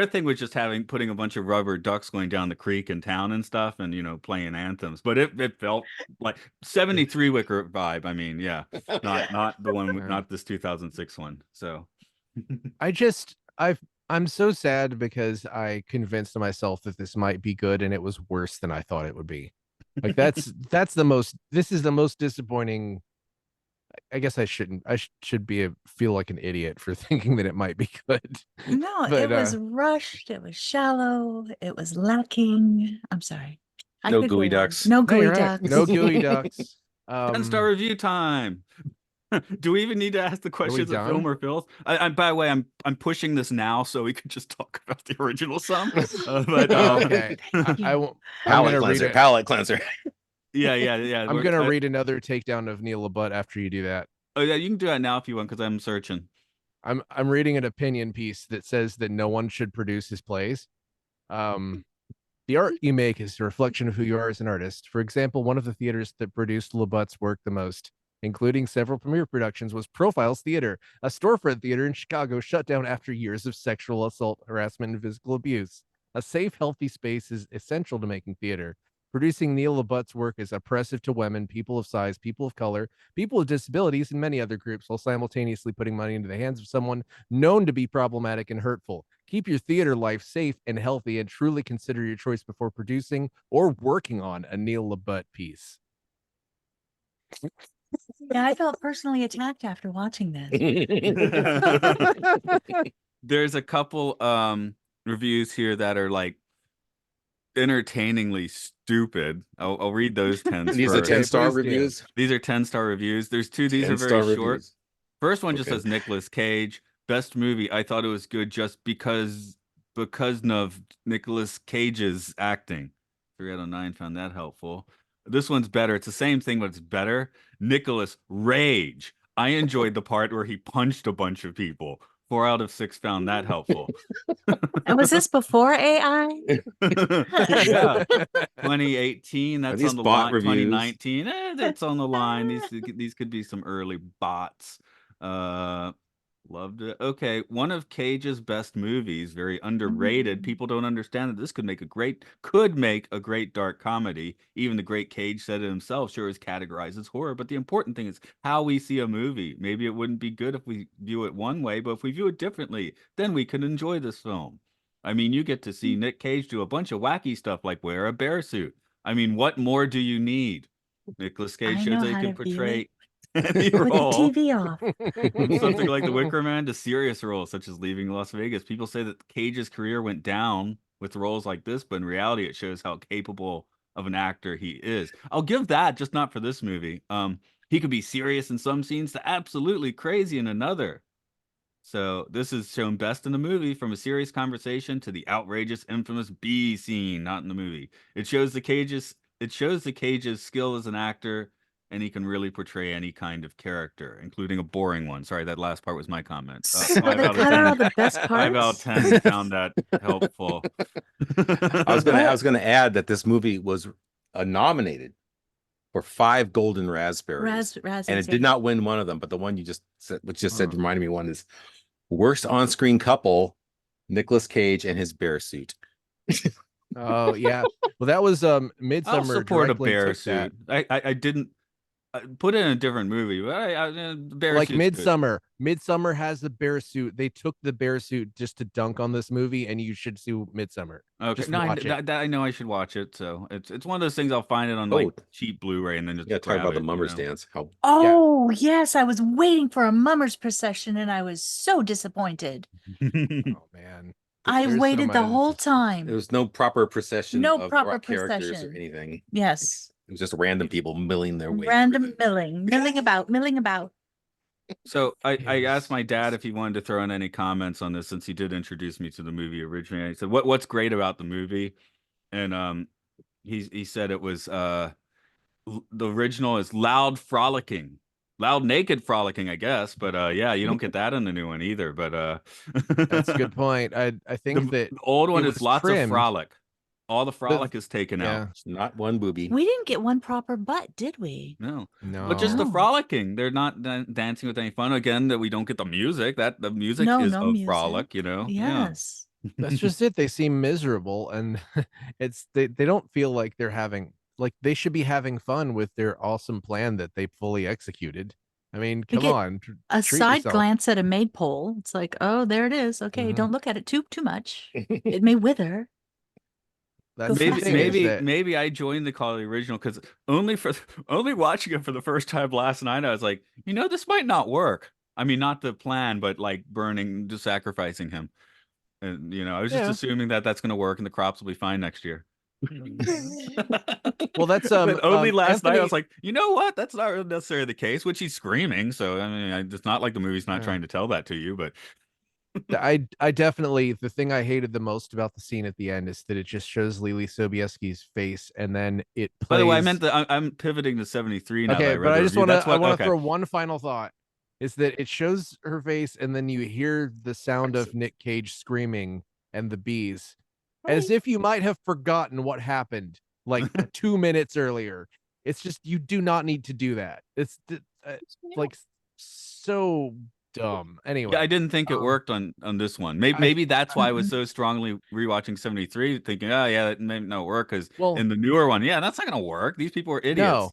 thing was just putting a bunch of rubber ducks going down the creek in town and stuff, and playing anthems. But it felt like 73 Wicker vibe. I mean, yeah, not the one, not this 2006 one. So I'm so sad because I convinced myself that this might be good and it was worse than I thought it would be. Like this is the most disappointing. I guess I shouldn't. Should feel like an idiot for thinking that it might be good. No, But, it was rushed. It was shallow. It was lacking. I'm sorry. No gooey ducks. No no, gooey you're right. ducks. No gooey ducks. 10-star review time. Do we even need to ask the questions of film done? or Filth? By the way, I'm pushing this now so we could just talk about the original some. But Okay. I won't. I'm Palate gonna read cleanser. it. Palate cleanser. Yeah. I'm gonna read another takedown of Neil LaBute after you do that. Oh yeah, you can do that now if you want, because I'm searching. I'm reading an opinion piece that says that no one should produce his plays. The art you make is a reflection of who you are as an artist. For example, one of the theaters that produced LaButte's work the most, including several premiere productions, was Profiles Theater, a storefront theater in Chicago shut down after years of sexual assault, harassment, and physical abuse. A safe, healthy space is essential to making theater. Producing Neil LaButte's work is oppressive to women, people of size, people of color, people with disabilities, and many other groups, while simultaneously putting money into the hands of someone known to be problematic and hurtful. Keep your theater life safe and healthy, and truly consider your choice before producing or working on a Neil LaBute piece. Yeah, I felt personally attacked after watching this. There's a couple reviews here that are like entertainingly stupid. I'll read those 10s. These are first. 10-star reviews. These are 10-star reviews. There's two. These are 10-star very short. reviews. First one just Okay. says Nicolas Cage, best movie. I thought it was good just because of Nicolas Cage's acting. 3 out of 9 found that helpful. This one's better. It's the same thing, but it's better. Nicolas Rage. I enjoyed the part where he punched a bunch of people. 4 out of 6 found that helpful. And was this before AI? Yeah, 2018. That's these on the bot line. reviews? 2019. That's on the line. These could be some early bots. Loved it. Okay, one of Cage's best movies, very underrated. People don't understand that this could make a great dark comedy. Even the great Cage said it himself. Sure, is categorized as horror, but the important thing is how we see a movie. Maybe it wouldn't be good if we view it one way, but if we view it differently, then we can enjoy this film. I mean, you get to see Nick Cage do a bunch of wacky stuff like wear a bear suit. I mean, what more do you need? Nicolas Cage shows that he can portray any With role. the TV off. From something like The Wicker Man to serious roles such as Leaving Las Vegas. People say that Cage's career went down with roles like this, but in reality, it shows how capable of an actor he is. I'll give that, just not for this movie. he could be serious in some scenes to absolutely crazy in another. So this is shown best in the movie, from a serious conversation to the outrageous, infamous bee scene, not in the movie. It shows the Cage's skill as an actor, and he can really portray any kind of character, including a boring one. Sorry, that last part was my comment. So 5 they out of cut out 10. all the best 5 out of parts. 10 found that helpful. I was gonna add that this movie was nominated for 5 Golden Raspberries, and it did not win one of them. But the one you just said, which just said, reminded me one is worst on-screen couple, Nicolas Cage and his bear suit. Oh yeah, well that was Midsummer. I'll support a directly bear took that. suit. I didn't put it in a different movie, but bear Like suit's Midsummer. Midsummer has the bear suit. They took the bear suit just to dunk on this movie, and you should see Midsummer. good. Okay, Just no, watch it. I know I should watch it. So it's one of those things I'll find it on like cheap Blu-ray and then just Yeah, talk about the Mummers you know? dance. How Oh, yes. I was waiting for a Mummers procession and I was so disappointed. Oh man, I There's waited the some, whole there time. was no proper procession No of proper characters or procession. anything. Yes. It was just random people milling their way. Random milling about. So I asked my dad if he wanted to throw in any comments on this, since he did introduce me to the movie originally. I said, "What's great about the movie?" And he said it was the original is loud frolicking, loud naked frolicking, I guess. But yeah, you don't get that in the new one either. But that's a good point. I think that the old one it is was lots trimmed. of frolic. All the frolic is taken yeah. out. Not one booby. We didn't get one proper butt, did we? No, No, but just the No. frolicking. They're not dancing with any fun. Again, that we don't get the music. That the music No, is no of music. frolic. You know. Yes. that's just it. They seem miserable, and they don't feel like they're having, like, they should be having fun with their awesome plan that they fully executed. I mean, We come get on, A treat side yourself. glance at a maypole. It's like, oh, there it is. Okay, Mhm. don't look at it too much. It may wither. That's the Maybe- thing is that Maybe I joined the Call of the Original because only watching it for the first time last night, I was like, this might not work. I mean, not the plan, but like just sacrificing him. And I was just Yeah. assuming that that's going to work and the crops will be fine next year. well, that's But only last night I Anthony- was like, you know what? That's not necessarily the case. Which he's screaming, so I mean, it's not like the movie's not Yeah. trying to tell that to you, but. I definitely, the thing I hated the most about the scene at the end is that it just shows Lily Sobieski's face, and then it plays. By the way, I meant that I'm pivoting to 73 now. Okay, that I read but the I just review. want to Okay. throw one final thought, is that it shows her face, and then you hear the sound of Nick Cage screaming and the bees, as if you might have forgotten what happened like 2 minutes earlier. It's just, you do not need to do that. It's like so dumb. Anyway, Yeah, I didn't think it worked on this one. Maybe that's why I was so strongly rewatching 73, thinking, oh yeah, that may not work, because in the newer one, yeah, that's not gonna work. These people are idiots.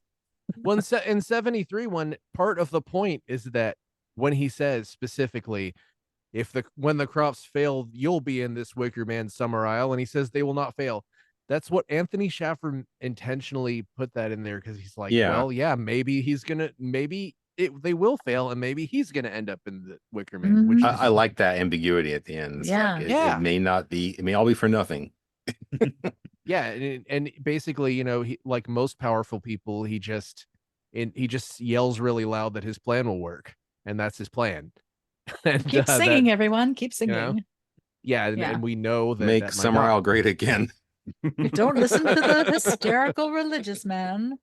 No. In 73, one part of the point is that when he says specifically, when the crops fail, you'll be in this Wicker Man summer isle, and he says they will not fail. That's what Anthony Schaffer intentionally put that in there, because he's like, well, yeah, maybe they will fail, and maybe he's gonna end up in the Wicker Man. Mhm. Which is, I like that ambiguity at the end. It's Yeah. like, Yeah. it may not be. It may all be for nothing. yeah, and basically, he, like most powerful people, he just yells really loud that his plan will work, and that's his plan. And, Keep singing, everyone. Keep singing. Yeah, and we know that Make that might Summer not- Isle great again. Don't listen to the hysterical religious man.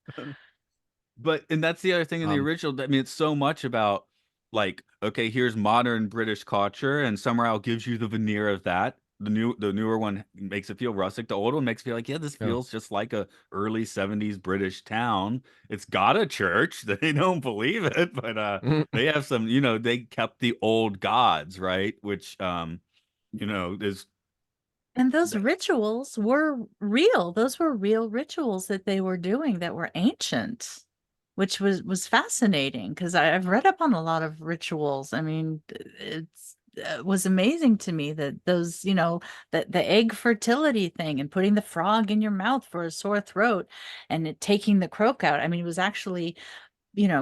And that's the other thing in the original. I mean, it's so much about like, okay, here's modern British culture, and Summer Isle gives you the veneer of that. The newer one makes it feel rustic. The old one makes it feel like, yeah, this feels just like a early 70s British town. It's got a church. They don't believe it, but they have some, they kept the old gods, right? Which is. And those rituals were real. Those were real rituals that they were doing that were ancient, which was fascinating, because I've read up on a lot of rituals. I mean, it was amazing to me that those, the egg fertility thing, and putting the frog in your mouth for a sore throat, and taking the croak out. I mean, it was actually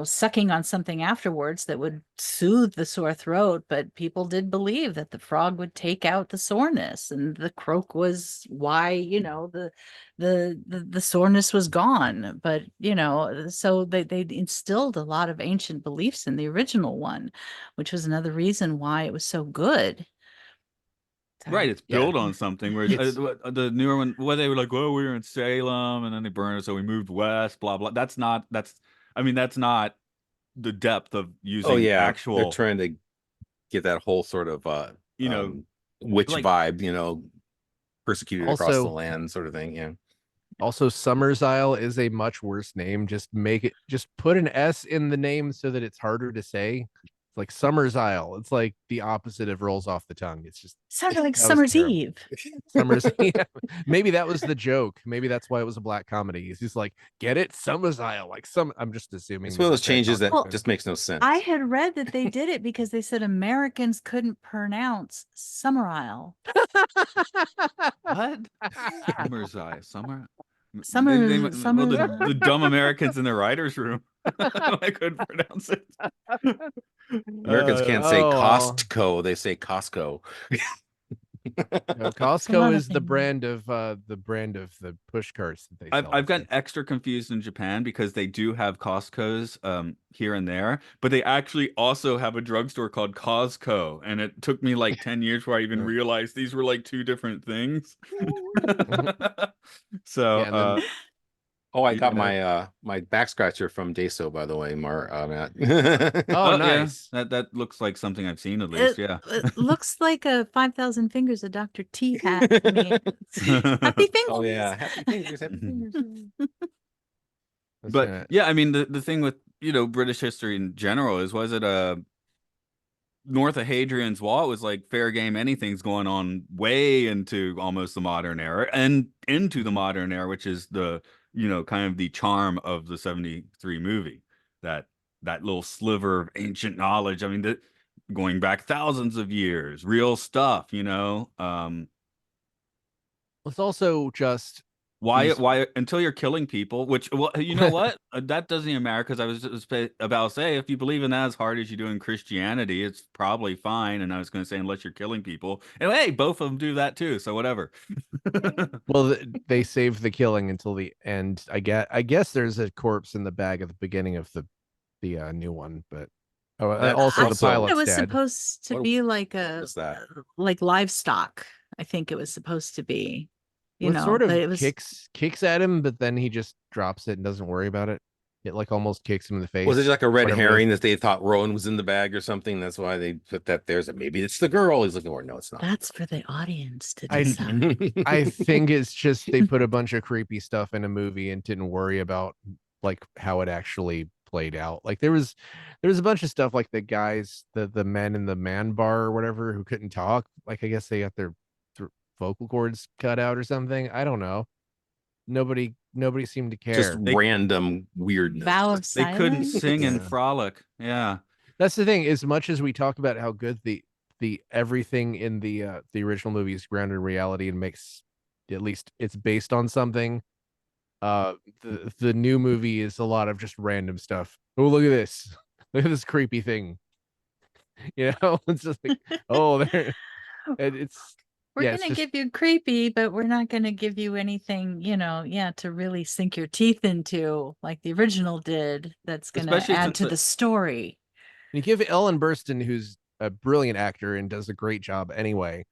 sucking on something afterwards that would soothe the sore throat, but people did believe that the frog would take out the soreness, and the croak was why, the soreness was gone. But, so they instilled a lot of ancient beliefs in the original one, which was another reason why it was so good. Right, it's Yeah. built on something. Where the newer one, they were like, "Well, we were in Salem, and then they burned it, so we moved west." Blah blah. That's not the depth of Oh using yeah, they're actual, trying to get that whole sort of you know, witch like vibe, persecuted across the Also, land sort of thing. Yeah. Summer's Isle is a much worse name. Just put an S in the name so that it's harder to say. It's like Summer's Isle. It's like the opposite of rolls off the tongue. It's just Sounded like that was Summer's terrible. Eve. Summer's yeah. Maybe that was the joke. Maybe that's why it was a black comedy. He's just like, get it? Summer's Isle. Like I'm just assuming It's one of those changes that Well, just makes no sense. I had read that they did it because they said Americans couldn't pronounce Summer Isle. what? Summer's Eye, Summer. Summer. Well, the dumb Americans in the writers' room. I couldn't pronounce it. Americans can't say Costco; they say Costco. No, Costco is the brand of the push carts that they sell. I've gotten extra confused in Japan because they do have Costco's here and there, but they actually also have a drugstore called Costco, and it took me like 10 years before I even realized these were like two different things. So yeah, I got my back scratcher from Daso, by the way, Matt. Oh, nice. Yeah. That looks like something I've seen at least. Yeah. It looks like a 5,000 fingers of Dr. T hat to me. Happy fingers. Oh yeah, happy fingers, happy fingers. But yeah, I mean the thing with British history in general is, was it north of Hadrian's Wall, it was like fair game, anything's going on way into almost the modern era and into the modern era, which is the kind of the charm of the 73 movie, that little sliver of ancient knowledge. I mean, going back thousands of years, real stuff. It's also just why until you're killing people, which, well, you know what, that doesn't even matter, because I was just about to say, if you believe in that as hard as you do in Christianity, it's probably fine. And I was going to say, unless you're killing people, and hey, both of them do that too, so whatever. Well, they save the killing until the end. I guess there's a corpse in the bag at the beginning of the new one, but also the pilot's it was dead. supposed to be like like livestock. I think it was supposed to be. It sort of kicks at him, but then he just drops it and doesn't worry about it. It like almost kicks him in the face. Was it like a red herring that they thought Rowan was in the bag or something? That's why they put that there. So maybe it's the girl he's looking for. No, it's not. That's for the audience to decide. I think it's just they put a bunch of creepy stuff in a movie and didn't worry about like how it actually played out. Like there was a bunch of stuff, like the guys, the men in the man bar or whatever, who couldn't talk. Like I guess they got their vocal cords cut out or something. I don't know. Nobody seemed to care. Just random weirdness. Vow of They couldn't silence? sing and frolic. Yeah, that's the thing. As much as we talk about how good the everything in the original movie is grounded in reality and makes, at least it's based on something, the new movie is a lot of just random stuff. Oh, look at this. Look at this creepy thing. It's just like, oh, there. We're going to give you creepy, but we're not going to give you anything, to really sink your teeth into like the original did. That's going to add to the story. You give Ellen Burstyn, who's a brilliant actor and does a great job anyway,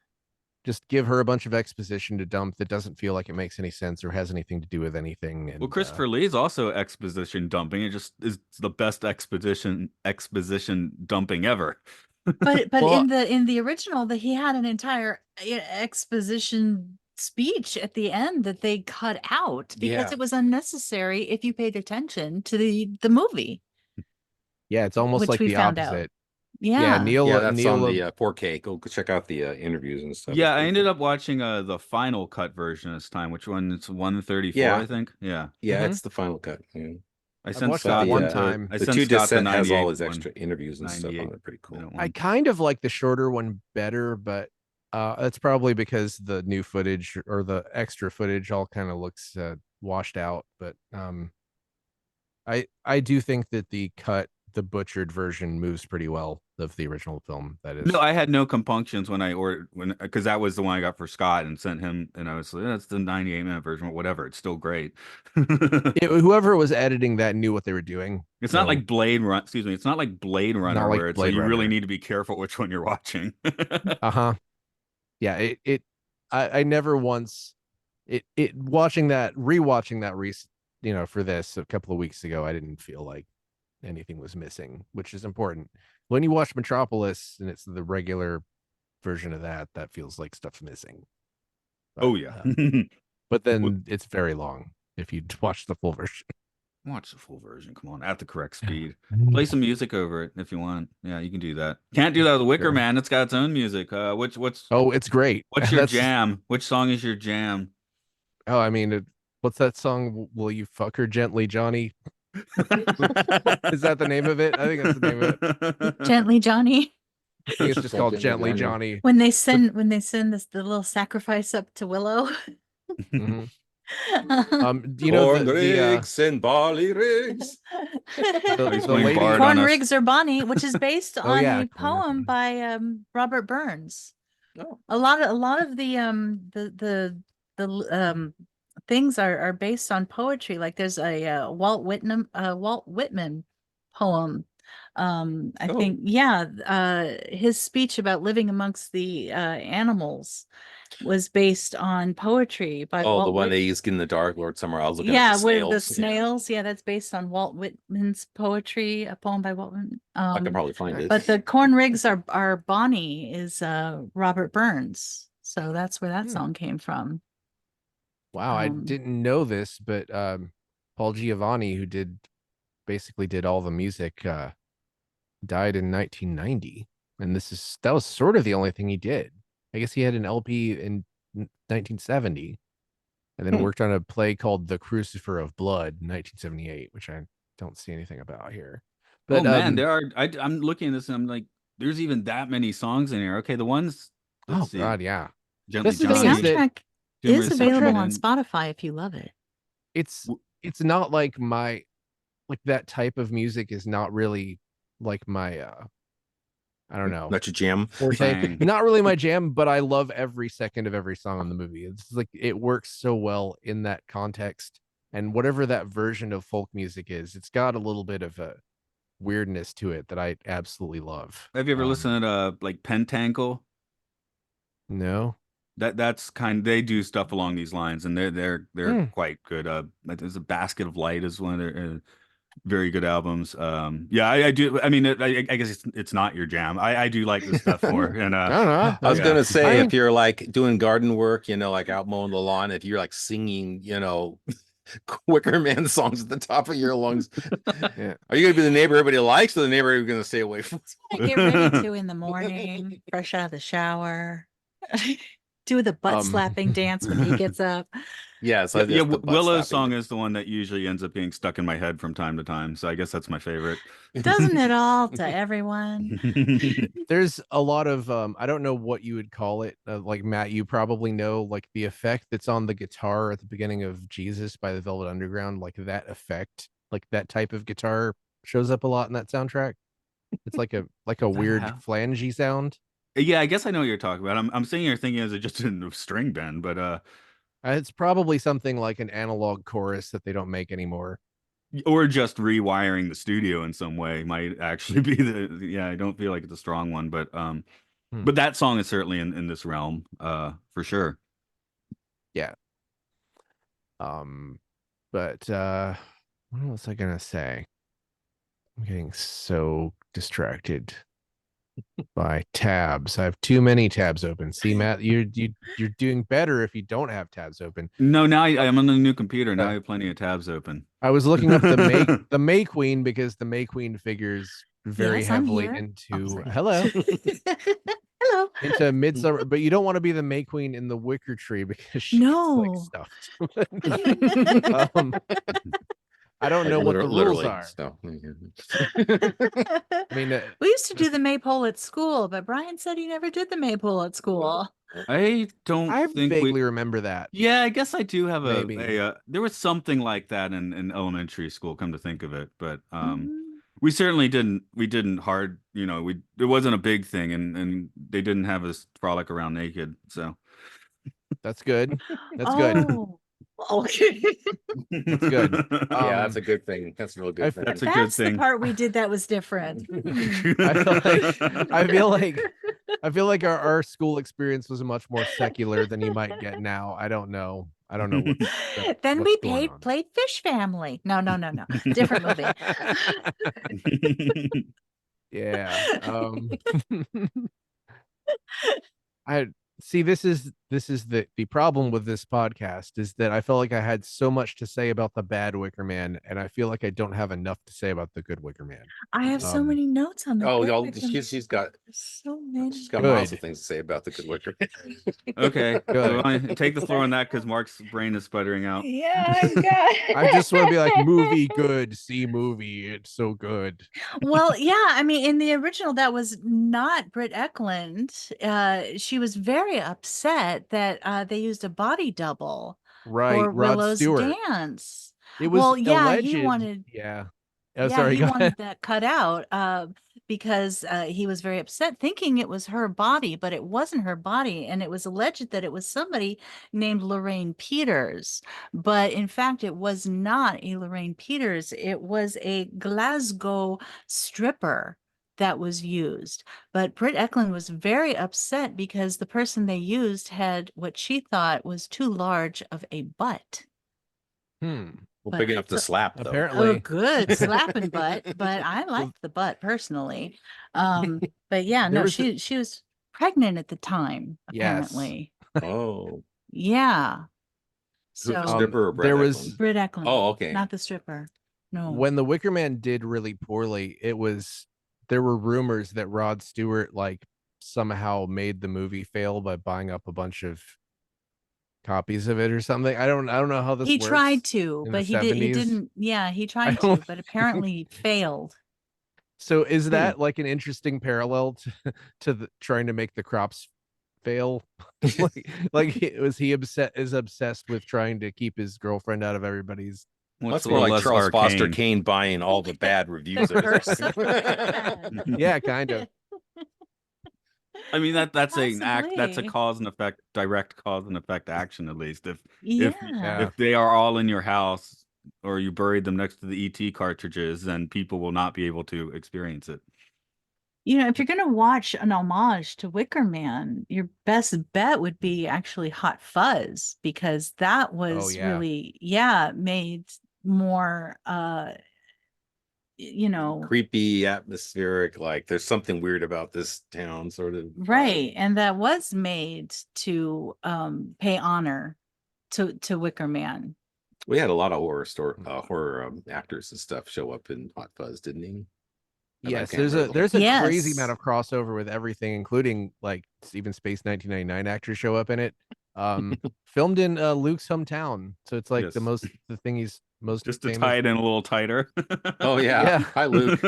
just give her a bunch of exposition to dump that doesn't feel like it makes any sense or has anything to do with anything. And, well, Christopher Lee's also exposition dumping. It just is the best exposition dumping ever. But well, in the original, that he had an entire exposition speech at the end that they cut out because it was unnecessary if you paid attention to the movie. Yeah, it's almost like the opposite. Yeah, Neil. Yeah, that's on the 4K. Go check out the interviews and stuff. Yeah, I ended up watching the final cut version this time. Which one? It's 134, I think. Yeah, it's the final cut. Yeah. I sent Scott one time. The 2 disc set has all his extra interviews and stuff on it. Pretty cool. I kind of like the shorter one better, but that's probably because the new footage or the extra footage all kind of looks washed out. But I do think that the butchered version moves pretty well of the original film. That is. No, I had no compunctions when I ordered because that was the one I got for Scott and sent him, and I was like, that's the 98-minute version, or whatever. It's still great. Whoever was editing that knew what they were doing. It's not like Blade Run. Excuse me. It's not like Blade Runner, like where it's Blade like you Runner. really need to be careful which one you're watching. Yeah. I never once rewatching that for this a couple of weeks ago, I didn't feel like anything was missing, which is important. When you watch Metropolis and it's the regular version of that feels like stuff's missing. But, oh yeah. But then it's very long if you watch the full version. Watch the full version. Come on, at the correct speed. Play some music over it if you want. Yeah, you can do that. Can't do that with Wicker Man. It's got its own music. Oh, it's great. What's your jam? Which song is your jam? Oh, I mean, what's that song? Will you fuck her gently, Johnny? Is that the name of it? I think that's the name of it. Gently, Johnny. I think it's just called Gently, Johnny. When they send the little sacrifice up to Willow. Mm-hmm. Corn rigs and barley rigs. the Corn rigs are Bonnie, which is based on a poem by Robert Burns. Oh. A lot of the things are based on poetry. Like there's a Walt Whitman poem. I think his speech about living amongst the animals was based on poetry by the one they used in the Dark Lord somewhere. I was looking at the snails. With the snails. Yeah, that's based on Walt Whitman's poetry, a poem by Walt Whitman. I can probably find it. But the corn rigs are Bonnie is Robert Burns. So that's where that song came from. Wow, I didn't know this, but Paul Giovanni, who basically did all the music, died in 1990, and that was sort of the only thing he did. I guess he had an LP in 1970, and then worked on a play called The Crucifer of Blood in 1978, which I don't see anything about here. But man, there are. I'm looking at this and I'm like, there's even that many songs in here. Okay, the ones. God, yeah. The soundtrack is available on Spotify if you love it. It's not like that type of music is not really like my I don't know. Not your jam. Not really my jam, but I love every second of every song on the movie. It's like it works so well in that context. And whatever that version of folk music is, it's got a little bit of a weirdness to it that I absolutely love. Have you ever listened to like Pentankle? No. That's they do stuff along these lines, and they're quite good. There's a Basket of Light is one of their very good albums. I do. I mean, I guess it's not your jam. I do like this stuff more. And I don't know. I was gonna say, if you're like doing garden work, like out mowing the lawn, if you're like singing, Wicker Man songs at the top of your lungs, are you gonna be the neighbor everybody likes, or the neighbor you're gonna stay away from? Get ready to in the morning, fresh out of the shower. Do the butt slapping dance when he gets up. Yes, Willow's song is the one that usually ends up being stuck in my head from time to time. So I guess that's my favorite. Doesn't it all to everyone? There's a lot of I don't know what you would call it. Like Matt, you probably know like the effect that's on the guitar at the beginning of Jesus by the Velvet Underground. Like that effect, like that type of guitar shows up a lot in that soundtrack. It's like a weird flangey sound. Yeah, I guess I know what you're talking about. I'm sitting here thinking, is it just a string bend? But it's probably something like an analog chorus that they don't make anymore, or just rewiring the studio in some way might actually be I don't feel like it's a strong one, but but that song is certainly in this realm, for sure. Yeah. But what was I gonna say? I'm getting so distracted by tabs. I have too many tabs open. See, Matt, you're doing better if you don't have tabs open. No, now I'm on the new computer. Now I have plenty of tabs open. I was looking up the May Queen because the May Queen figures very heavily into hello into Midsummer, but you don't want to be the May Queen in the Wicker Tree because she's like stuffed. I don't know what the rules literally. are. So. I mean, We used to do the maypole at school, but Brian said he never did the maypole at school. I don't I think vaguely remember that. Yeah, I guess I do have Maybe. there was something like that in elementary school, come to think of it. But Mhm. we certainly didn't hard, it wasn't a big thing, and they didn't have us frolic around naked. So That's good. That's good. Oh, okay. That's good. Yeah, that's a good thing. That's a real good thing. That's a good That's the thing. part we did that was different. I feel like our school experience was much more secular than you might get now. I don't know. Then what's we going on. played Fish Family. No. Different movie. Yeah. I see this is the problem with this podcast is that I felt like I had so much to say about the bad Wicker Man, and I feel like I don't have enough to say about the good Wicker Man. I have so many notes on the Oh, good y'all, Wicker Man. she's got so many. she's got Good. lots of things to say about the good Wicker. Okay, Good. so take the floor on that because Mark's brain is sputtering out. Yeah, I've got. I just want to be like, movie good, see movie, it's so good. Well, yeah, I mean, in the original, that was not Britt Eklund. She was very upset that they used a body double Right, for Rod Willow's Stewart. dance. It was Well, yeah, alleged. he wanted. Yeah. Oh, Yeah, sorry. he Go wanted ahead. that cut out because he was very upset, thinking it was her body, but it wasn't her body. And it was alleged that it was somebody named Lorraine Peters. But in fact, it was not a Lorraine Peters. It was a Glasgow stripper that was used. But Britt Eklund was very upset because the person they used had what she thought was too large of a butt. Well, big enough to slap, though. Apparently. Oh, good slapping butt, but I liked the butt personally. But yeah, no, she was pregnant at the time, Yes. apparently. Oh, Yeah. who, the So stripper or Brett there was- Eklund? Britt Eklund. Oh, okay. Not the stripper. No. When the Wicker Man did really poorly, there were rumors that Rod Stewart like somehow made the movie fail by buying up a bunch of copies of it or something. I don't know how this He works tried to, in but the he 70s. didn't. Yeah, he tried don't- to, but apparently he failed. So is that like an interesting parallel to trying to make the crops fail? was he obsessed with trying to keep his girlfriend out of everybody's? That's a more little like less Charles Foster arcane. Kane buying all the bad reviews of it. Yeah, kind of. I mean that's an act. That's a Possibly. cause and effect, direct cause and effect action. At least Yeah. if they are all in your house or you buried them next to the ET cartridges, then people will not be able to experience it. You know, if you're going to watch an homage to Wicker Man, your best bet would be actually Hot Fuzz, because that was yeah. really, made more, Creepy, atmospheric, like there's something weird about this town, sort of. right. And that was made to pay honor to Wicker Man. We had a lot of horror actors and stuff show up in Hot Fuzz, didn't he? Yes, there's a crazy amount of crossover with everything, including like even Space 1999 actors show up in it. Filmed in Luke's hometown, so it's like the thing he's most just to famous. tie it in a little tighter. Oh yeah. Hi, Luke.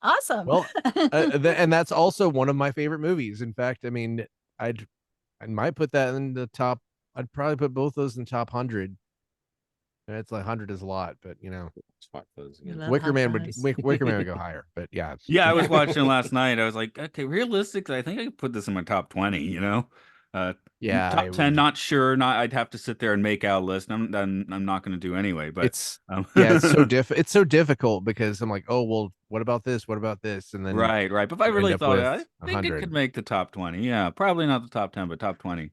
Awesome. Well, and that's also one of my favorite movies. In fact, I mean, I might put that in the top. I'd probably put both those in the top 100. It's like 100 is a lot, but Wicker Man would go higher. But yeah, I was watching last night. I was like, okay, realistic. I think I could put this in my top 20. Top 10, not sure. I'd have to sit there and make out a list. I'm not going to do anyway. But it's it's so difficult because I'm like, oh well, what about this? What about this? And then right. But if I really thought I think 100. it could make the top 20. Yeah, probably not the top 10, but top 20.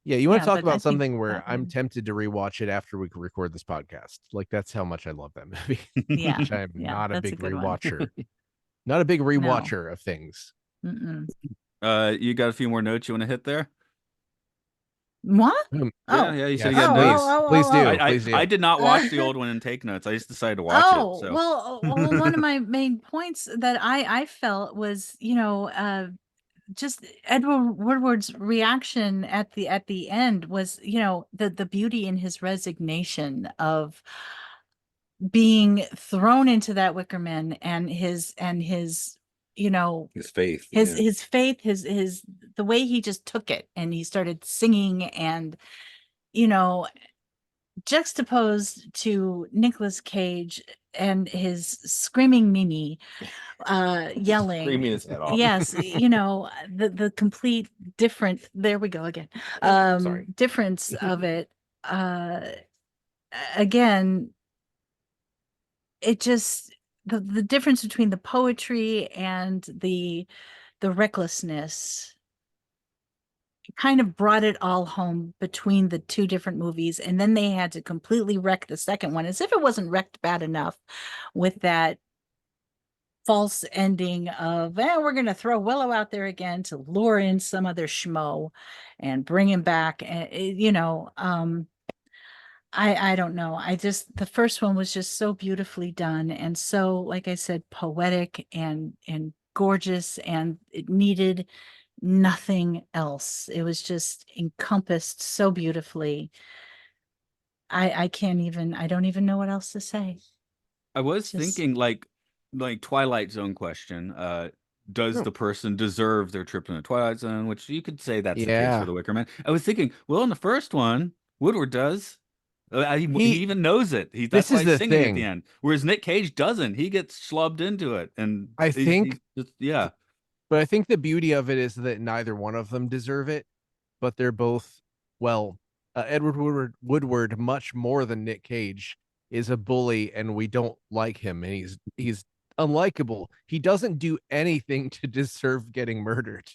Yeah, you want to talk about something where I'm tempted to rewatch it after we record this podcast. Like that's how much I love that movie. Yeah, I'm not a big rewatcher. One. Not a big rewatcher of things. Mm-mm. You got a few more notes you want to hit there? What? Yeah, you said you got notes. Please do. I did not watch the old one and take notes. I just decided to watch it. So. Well, one of my main points that I felt was, just Edward Woodward's reaction at the end was, the beauty in his resignation of being thrown into that Wicker Man, and his his faith, his faith, his the way he just took it, and he started singing, and juxtaposed to Nicolas Cage and his screaming Mimi yelling, screaming his head off. yes, the complete different, there we go again, Sorry. difference of it. Again, it just, the difference between the poetry and the recklessness kind of brought it all home between the two different movies, and then they had to completely wreck the second one, as if it wasn't wrecked bad enough with that false ending of, we're going to throw Willow out there again to lure in some other schmo and bring him back. And I don't know. The first one was just so beautifully done, and so, like I said, poetic and gorgeous, and it needed nothing else. It was just encompassed so beautifully. I don't even know what else to say. I was thinking like Twilight Zone question. Does the person deserve their trip in the Twilight Zone? Which you could say that's the case for the Wicker Man. I was thinking, well, in the first one, Woodward does. He even knows it. That's why he's singing at the end. Whereas Nick Cage doesn't. He gets schlubbed into it, and I think, yeah. But I think the beauty of it is that neither one of them deserve it, but they're both, well, Edward Woodward, much more than Nick Cage, is a bully, and we don't like him, and he's unlikable. He doesn't do anything to deserve getting murdered.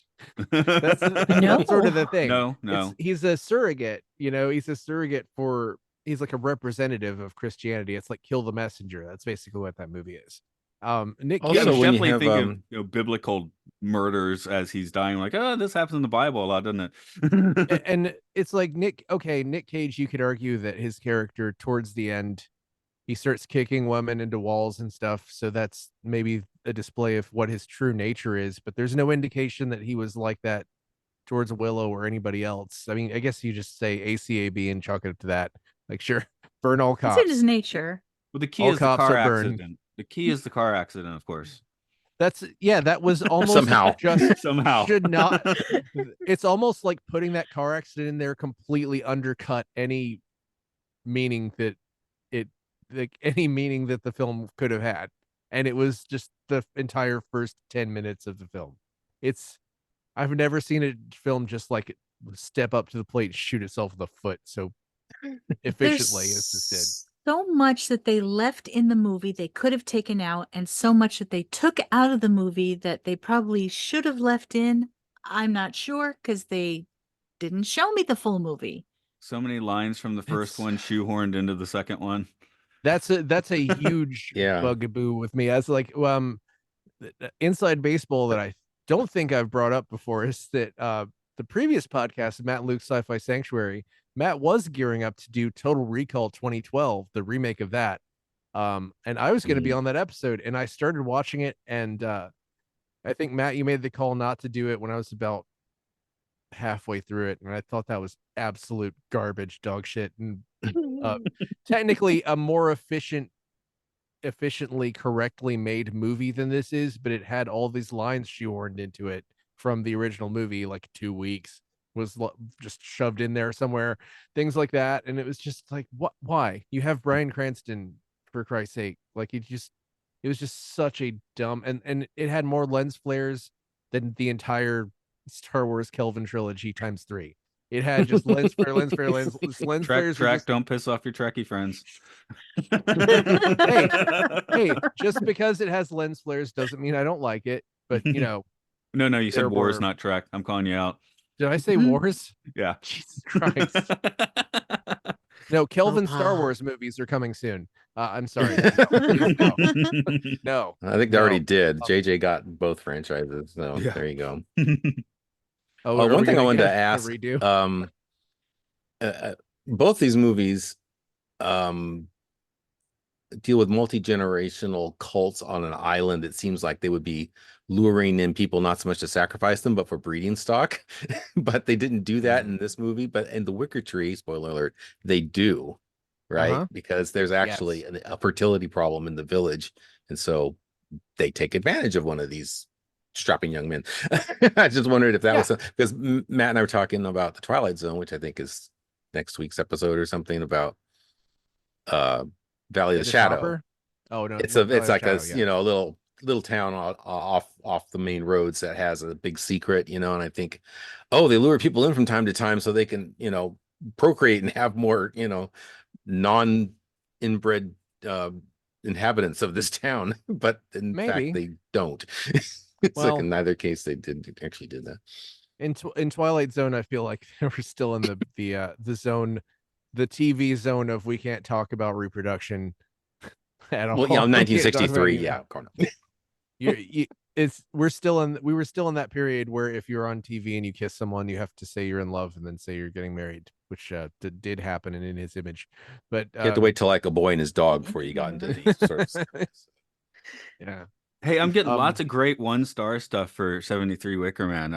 That's sort of the thing. No. He's a surrogate, he's a surrogate for, he's like a representative of Christianity. It's like Kill the Messenger. That's basically what that movie is. Nick Cage, also, when definitely you have, think of biblical murders as he's dying, like, oh, this happens in the Bible a lot, doesn't it? And it's like Nick Cage, you could argue that his character towards the end, he starts kicking women into walls and stuff, so that's maybe a display of what his true nature is, but there's no indication that he was like that towards Willow or anybody else. I mean, I guess you just say ACAB and chalk it up to that. Like, sure, burn all cops. It's his nature. Well, the key is the car accident. The key is the car accident, of course. That was almost somehow should not. It's almost like putting that car accident in there completely undercut any meaning that the film could have had, and it was just the entire first 10 minutes of the film. I've never seen a film just like step up to the plate and shoot itself in the foot so efficiently as this did. So much that they left in the movie they could have taken out, and so much that they took out of the movie that they probably should have left in. I'm not sure, because they didn't show me the full movie. So many lines from the first one shoehorned into the second one. That's a huge bugaboo with me. As like inside baseball that I don't think I've brought up before is that the previous podcast, Matt and Luke's Sci-Fi Sanctuary, Matt was gearing up to do Total Recall 2012, the remake of that. And I was going to be on that episode, and I started watching it, and I think, Matt, you made the call not to do it when I was about halfway through it, and I thought that was absolute garbage, dog shit, and technically a more efficiently correctly made movie than this is, but it had all these lines shoehorned into it from the original movie, like 2 weeks was just shoved in there somewhere, things like that. And it was just like, why? You have Bryan Cranston, for Christ's sake. Like, it was just such a dumb, and it had more lens flares than the entire Star Wars Kelvin trilogy times 3. It had just lens flares. Don't piss off your Trekkie friends. hey, just because it has lens flares doesn't mean I don't like it. But No, you said Wars, not Trek. I'm calling you out. Did I say Wars? Yeah. Jesus Christ. No, Kelvin Star Wars movies are coming soon. I'm sorry. No. I think they already did. JJ got both franchises, so there you go. One thing I wanted to ask, both these movies, deal with multi-generational cults on an island, it seems like they would be luring in people not so much to sacrifice them, but for breeding stock. But they didn't do that in this movie. But in the Wicker Tree, spoiler alert, they do, right? Because there's actually a fertility problem in the village, and so they take advantage of one of these strapping young men. I just wondered if that was because Matt and I were talking about the Twilight Zone, which I think is next week's episode or something about Valley of the Shadow. Chopper? Oh no, it's like Shadow, a you know, a little town off the main roads that has a big secret, you know. And I think, oh, they lure people in from time to time so they can, you know, procreate and have more, you know, non-inbred inhabitants of this town. But in fact, they don't. It's like in neither case they actually did that. In Twilight Zone, I feel like they were still in the zone, the TV zone of we can't talk about reproduction at all. Well, yeah, 1963, yeah. We were still in that period where if you're on TV and you kiss someone, you have to say you're in love and then say you're getting married, which did happen in his image. But you have to wait till like A Boy and His Dog before you got into these sorts of yeah. Hey, I'm getting lots of great 1-star stuff for 73 Wicker Man.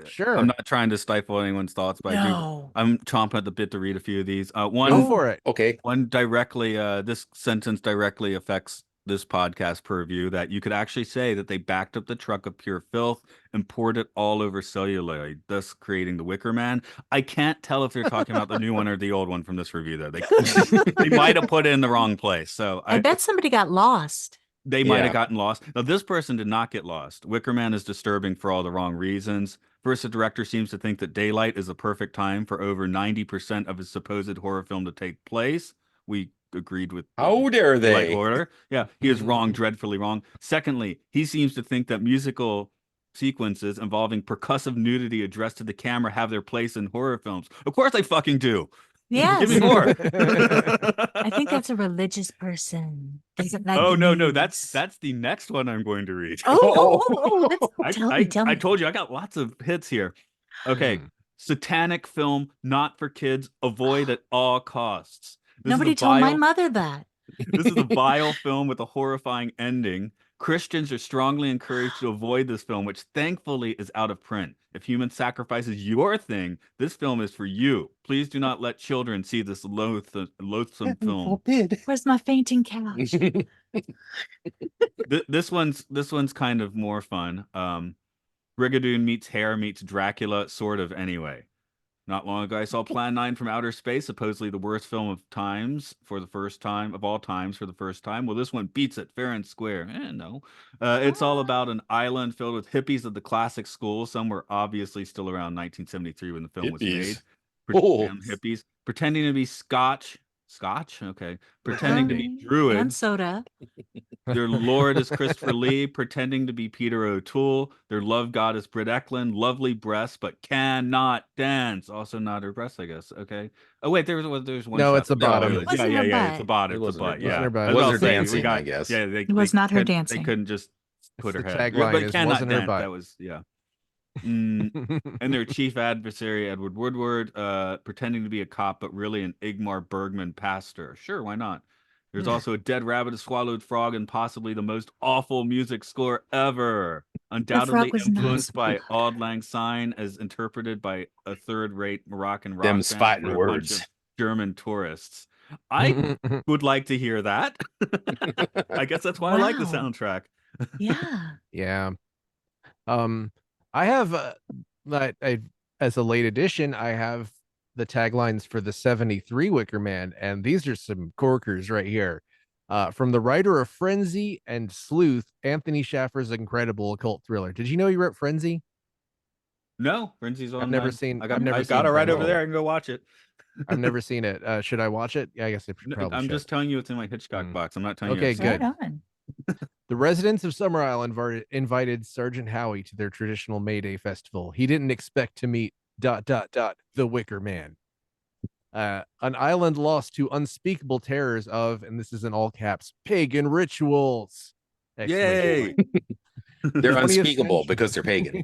Sure. I'm not trying to stifle anyone's thoughts, but I'm chomping at the bit to read a few of these. Go for it. Okay. One directly, this sentence directly affects this podcast per view, that you could actually say that they backed up the truck of pure filth and poured it all over celluloid, thus creating the Wicker Man. I can't tell if they're talking about the new one or the old one from this review, though. They might have put it in the wrong place. So I bet somebody got lost. They might have gotten lost. Now, this person did not get lost. Wicker Man is disturbing for all the wrong reasons. First, the director seems to think that daylight is a perfect time for over 90% of his supposed horror film to take place. We agreed with how dare they? Order. Yeah, he is wrong, dreadfully wrong. Secondly, he seems to think that musical sequences involving percussive nudity addressed to the camera have their place in horror films. Of course they fucking do. Yes. Give me more. I think that's a religious person. Oh, no, that's the next one I'm going to read. Tell me. I told you I got lots of hits here. Okay. Satanic film, not for kids, avoid at all costs. Nobody told my mother that. This is a vile film with a horrifying ending. Christians are strongly encouraged to avoid this film, which thankfully is out of print. If human sacrifice is your thing, this film is for you. Please do not let children see this loathsome film. Where's my fainting couch? This one's kind of more fun. Brigadoon meets Hare meets Dracula, sort of, anyway. Not long ago, I saw Plan 9 from Outer Space, supposedly the worst film of all times for the first time. Well, this one beats it fair and square. No. It's all about an island filled with hippies of the classic school. Some were obviously still around 1973 when the film was made. Hippies. Pretending to be Scotch. Okay. Pretending to be Druid. And soda. Their lord is Christopher Lee, pretending to be Peter O'Toole. Their love god is Britt Eklund. Lovely breasts, but cannot dance. Also not her breasts, I guess. Okay. Oh wait, there's one. No, it's a bottom. Yeah. It's a bottom. It's a butt. Yeah. It was her dancing, I guess. Yeah, it was not her dancing. They couldn't just put her head. Tagline but cannot dance. That was and their chief adversary, Edward Woodward, pretending to be a cop, but really an Igmar Bergman pastor. Sure, why not? There's also a dead rabbit, a swallowed frog, and possibly the most awful music score ever. Undoubtedly influenced by Auld Lang Syne, as interpreted by a third-rate Moroccan rock band fighting for words. A bunch of German tourists. I would like to hear that. I guess that's why I like the soundtrack. Yeah. I have as a late addition, I have the taglines for the 73 Wicker Man, and these are some corkers right here. From the writer of Frenzy and Sleuth, Anthony Schaffer's incredible occult thriller. Did you know he wrote Frenzy? No, Frenzy's on. I've never seen. I got it right over there. I can go watch it. I've never seen it. Should I watch it? Yeah, I guess I probably I'm should. just telling you it's in my Hitchcock box. I'm not telling you. Okay, good. The residents of Summer Island invited Sergeant Howie to their traditional May Day festival. He didn't expect to meet ... the Wicker Man. An island lost to unspeakable terrors of, and this is in all caps, pagan rituals. Yay! They're 20th unspeakable century. because they're pagan.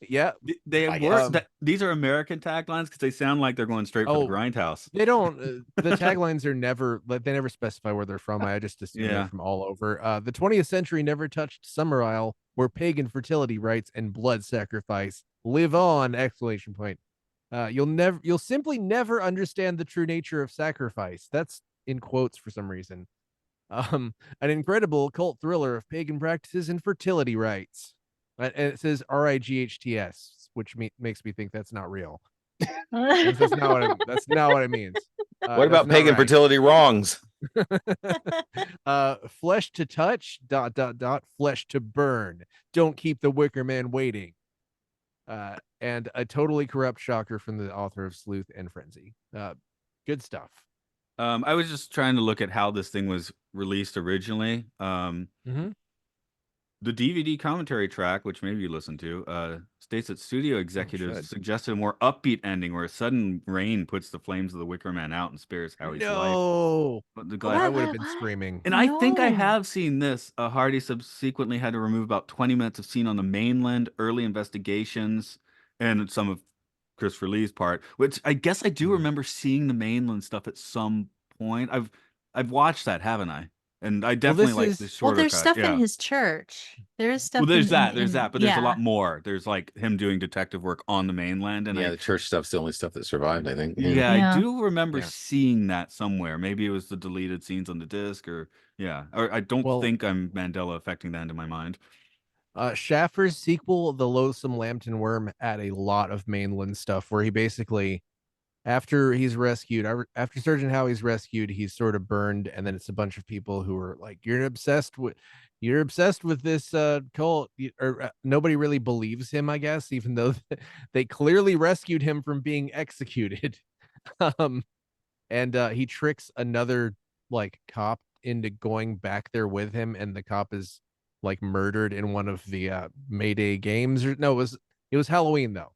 Yeah. They I were guess. these are American taglines because they sound like they're going straight for the Oh, grindhouse. they don't. The taglines are never. They never specify where they're from. I just assume they're Yeah. from all over. The 20th century never touched Summer Isle, where pagan fertility rites and blood sacrifice live on! Exclamation point. You'll simply never understand the true nature of sacrifice. That's in quotes for some reason. An incredible cult thriller of pagan practices and fertility rites. And it says RIGHTS, which makes me think that's not real. That's not what it means. What about pagan fertility wrongs? Flesh to touch, ... flesh to burn. Don't keep the Wicker Man waiting. And a totally corrupt shocker from the author of Sleuth and Frenzy. Good stuff. I was just trying to look at how this thing was released originally. The DVD commentary track, which maybe you listened to, states that studio executives suggested a more upbeat ending where a sudden rain puts the flames of the Wicker Man out and spares Howie's life. But the I would have been screaming. And I think I have seen this. Hardy subsequently had to remove about 20 minutes of scene on the mainland, early investigations, and some of Christopher Lee's part, which I guess I do remember seeing the mainland stuff at some point. I've watched that, haven't I? And I definitely like the shorter there's cut. stuff in his church. There is stuff. Well, there's that, but there's a lot yeah. more. There's like him doing detective work on the mainland, and the church stuff's the only stuff that survived, I think. Yeah, I do remember seeing that somewhere. Maybe it was the deleted scenes on the disc, or I don't think I'm Mandela affecting that into my mind. Schaffer's sequel, The Loathsome Lambton Worm, had a lot of mainland stuff where he basically, after he's rescued, after Sergeant Howie's rescued, he's sort of burned, and then it's a bunch of people who are like, you're obsessed with this cult, or nobody really believes him, I guess, even though they clearly rescued him from being executed. And he tricks another like cop into going back there with him, and the cop is like murdered in one of the Mayday games. Or no, it was Halloween though.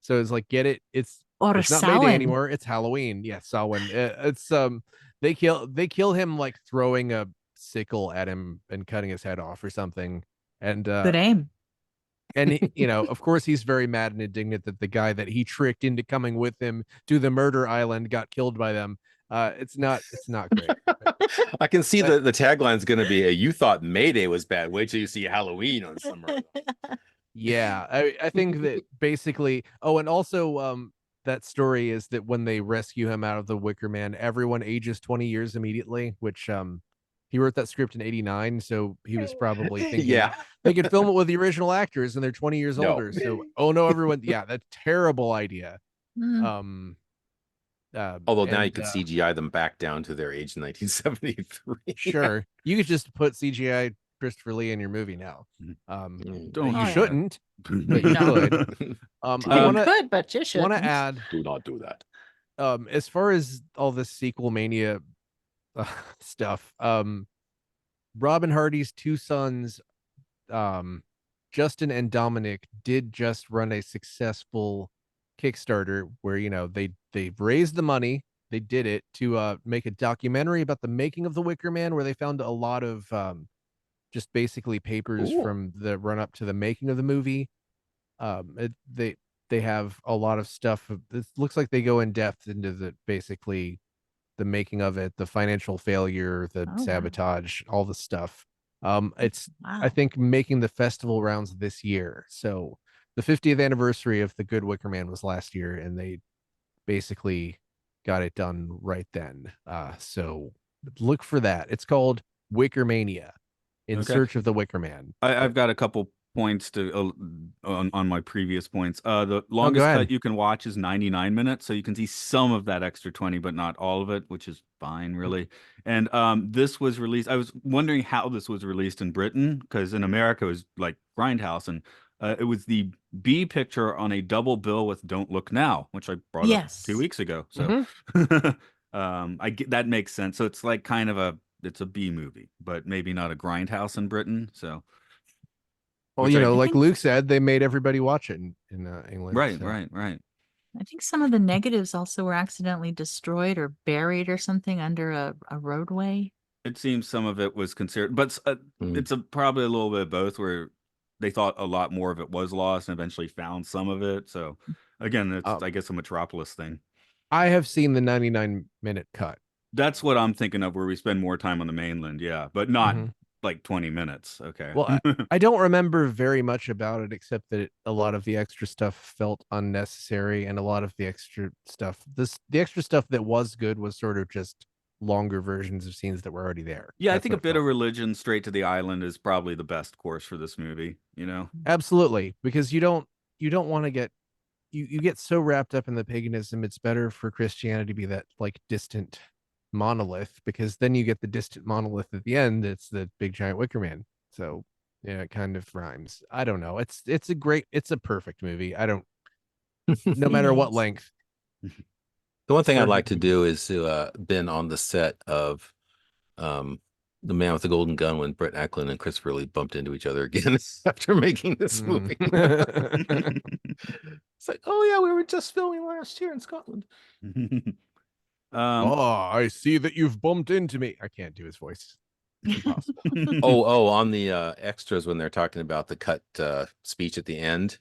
So it's like, get it? It's not Samhain. Mayday anymore. It's Halloween. Yeah, Samhain. It's they kill him like throwing a sickle at him and cutting his head off or something. And good aim. And of course, he's very mad and indignant that the guy that he tricked into coming with him to the murder island got killed by them. It's not great. I can see the tagline's going to be you thought Mayday was bad. Wait till you see Halloween on summer. Yeah, I think that basically. Oh, and also that story is that when they rescue him out of the Wicker Man, everyone ages 20 years immediately, which he wrote that script in 89, so he was probably thinking they could film it with the original actors and they're 20 years older. So everyone, that's terrible idea. Although now you could CGI them back down to their age in 1973. Sure, you could just put CGI Christopher Lee in your movie now. You shouldn't, but you could. But you shouldn't. Want to add? Do not do that. As far as all this sequel mania stuff, Robin Hardy's two sons, Justin and Dominic, did just run a successful Kickstarter where they've raised the money. They did it to make a documentary about the making of the Wicker Man, where they found a lot of just basically papers from the run up to the making of the movie. They have a lot of stuff. It looks like they go in depth into the making of it, the financial failure, the sabotage, all the stuff. I think making the festival rounds this year. So the 50th anniversary of the Good Wicker Man was last year, and they basically got it done right then. So look for that. It's called Wicker Mania, In Search of the Wicker Man. I've got a couple points to on my previous points. The longest cut you can watch is 99 minutes, so you can see some of that extra 20, but not all of it, which is fine, really. And this was released. I was wondering how this was released in Britain, because in America it was like Grindhouse, and it was the B picture on a double bill with Don't Look Now, which I brought up 2 weeks ago. So that makes sense. So it's like kind of it's a B movie, but maybe not a Grindhouse in Britain. So. Well, like Luke said, they made everybody watch it in England. Right, so. right. I think some of the negatives also were accidentally destroyed or buried or something under a roadway. It seems some of it was considered, but it's probably a little bit of both, where they thought a lot more of it was lost and eventually found some of it. So again, it's I guess a Metropolis thing. I have seen the 99-minute cut. That's what I'm thinking of, where we spend more time on the mainland, yeah, but not like 20 minutes. Okay. Well, I don't remember very much about it except that a lot of the extra stuff felt unnecessary, and a lot of the extra stuff, the extra stuff that was good was sort of just longer versions of scenes that were already there. Yeah, I think a bit of religion straight to the island is probably the best course for this movie, you know? Absolutely, because you don't want to get you get so wrapped up in the paganism. It's better for Christianity to be that like distant monolith, because then you get the distant monolith at the end. It's the big giant Wicker Man. So yeah, it kind of rhymes. I don't know. It's a perfect movie. I don't no matter what length. The one thing I'd like to do is to been on the set of The Man with the Golden Gun when Brett Eklund and Christopher Lee bumped into each other again after making this movie. It's like, oh yeah, we were just filming last year in Scotland. I see that you've bumped into me. I can't do his voice. It's impossible. On the extras when they're talking about the cut speech at the end,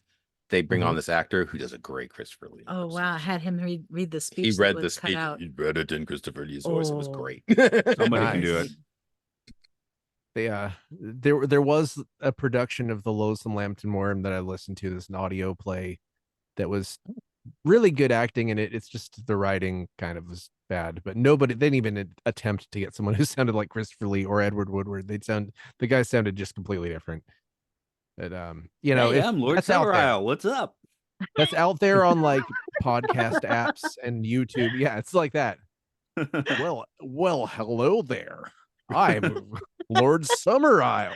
they bring on this actor who does a great Christopher Lee. Oh wow, I had him read the speech. He read the speech. He read it in Christopher Lee's voice. It was great. Somebody can do it. There was a production of The Loathsome Lambton Worm that I listened to, this an audio play that was really good acting in it. It's just the writing kind of was bad, but they didn't even attempt to get someone who sounded like Christopher Lee or Edward Woodward. The guy sounded just completely different. But you know, hey, I'm Lord Samurai. What's up? That's out there on like podcast apps and YouTube. Yeah, it's like that. Well, hello there. I'm Lord Summer Isle.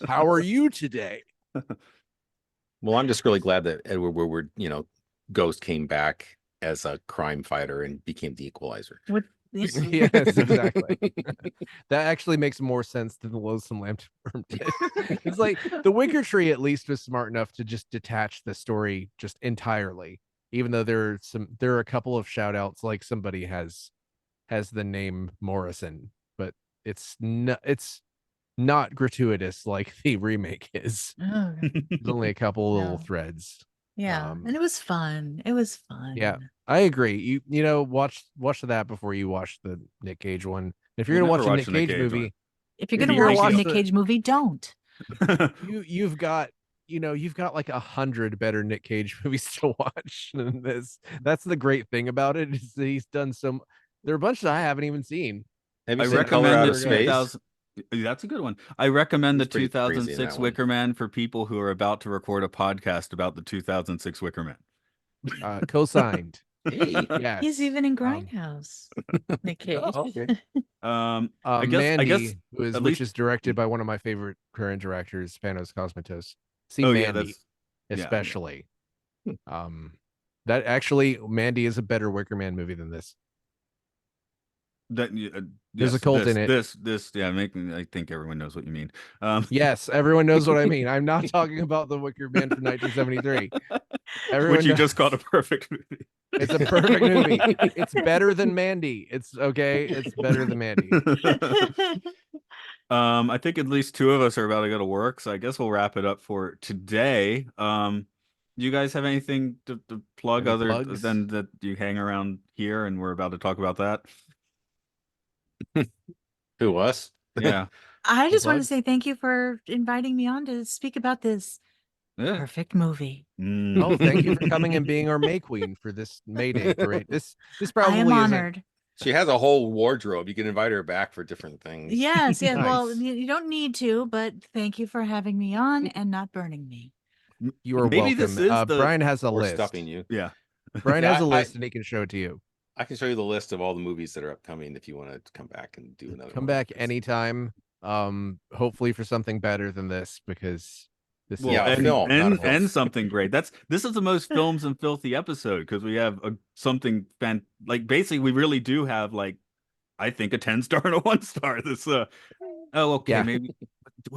How are you today? Well, I'm just really glad that Edward Woodward, Ghost came back as a crime fighter and became the Equalizer. Yes, exactly. That actually makes more sense than the Loathsome Lambton Worm did. It's like the Wicker Tree at least was smart enough to just detach the story just entirely, even though there are a couple of shout outs, like somebody has the name Morrison, but it's not gratuitous like the remake is. There's only a couple little threads. Yeah, and it was fun. Yeah, I agree. You watch that before you watch the Nick Cage one. If you're gonna watch a Nick Cage movie, if you're gonna watch a Nick Cage movie, don't. You've got like 100 better Nick Cage movies to watch than this. That's the great thing about it, is that he's done some. There are a bunch that I haven't even seen. Have you seen Color Out of Space? That's a good one. I recommend the 2006 Wicker Man for people who are about to record a podcast about the 2006 Wicker Man. Co-signed. Yes. He's even in Grindhouse. Nick Cage. Oh, okay. Mandy, which is directed by one of my favorite current directors, Panos Cosmatos. Mandy, especially. Yeah. That actually, Mandy is a better Wicker Man movie than this. There's a cult in it. I think everyone knows what you mean. Yes, everyone knows what I mean. I'm not talking about the Wicker Man from 1973. Which you just called a perfect movie. It's a perfect movie. It's better than Mandy. It's okay. It's better than Mandy. I think at least two of us are about to go to work, so I guess we'll wrap it up for today. Do you guys have anything to plug other than that you hang around here and we're about to talk about that? Who, us? Yeah. I just want to say thank you for inviting me on to speak about this perfect movie. Oh, thank you for coming and being our May Queen for this May Day parade. This probably I am honored. She has a whole wardrobe. You can invite her back for different things. Yes, yeah. Nice. Well, you don't need to, but thank you for having me on and not burning me. You are welcome. Brian has a list. Stuffing you. Yeah. Brian has a list and he can show it to you. I can show you the list of all the movies that are upcoming if you want to come back and do another. Come back anytime. Hopefully for something better than this, because this and something great. This is the most films and filthy episode because we have something basically we really do have I think a 10-star and a 1-star. This maybe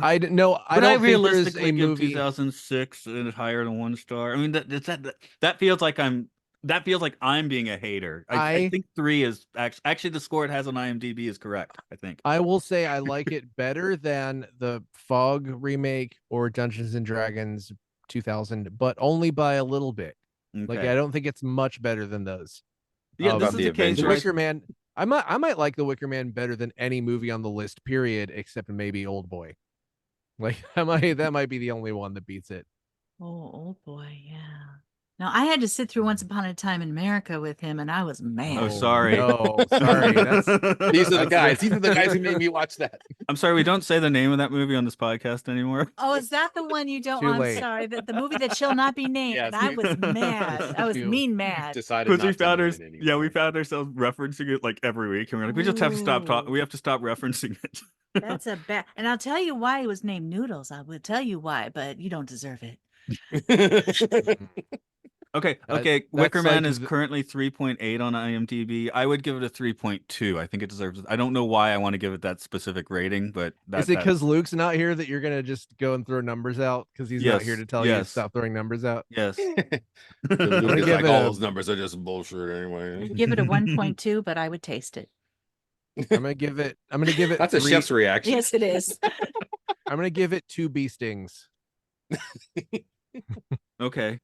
I don't realistically think there's a movie 2006 and higher than 1 star. I mean that feels like I'm that feels like I'm being a hater. I think 3 is actually the score it has on IMDb is correct. I think. I will say I like it better than the Fog remake or Dungeons and Dragons 2000, but only by a little bit. Like Okay. I don't think it's much better than those. Yeah, this is the the case. The Avengers? Wicker Man. I might like the Wicker Man better than any movie on the list. Period, except maybe Old Boy. Like that might be the only one that beats it. Oh, Old Boy, yeah. Now I had to sit through Once Upon a Time in America with him, and I was mad. Oh, sorry. No, sorry. These are the guys. These are the guys who made me watch that. I'm sorry, we don't say the name of that movie on this podcast anymore. Oh, is that the one you don't? Too I'm late. sorry. The movie that shall not be named. Yes. And I was mad. I was mean mad. Decided Because not to name it anymore. we found ourselves referencing it like every week, and we're like, we just have to stop Ooh. we have to stop referencing it. That's a bad. And I'll tell you why it was named Noodles. I will tell you why, but you don't deserve it. Okay. That's Wicker Man like is currently 3.8 on IMDb. I would give it a 3.2. I think it deserves it. I don't know why I want to give it that specific rating, but Is it because Luke's not here that you're gonna just go and throw numbers out because he's not here to tell you to stop throwing numbers out? Yes. Luke is give like it all a- those numbers are just bullshit anyway. I'd give it a 1.2, but I would taste it. I'm gonna give it. That's a chef's reaction. Yes, it is. I'm gonna give it 2 bee stings. Okay.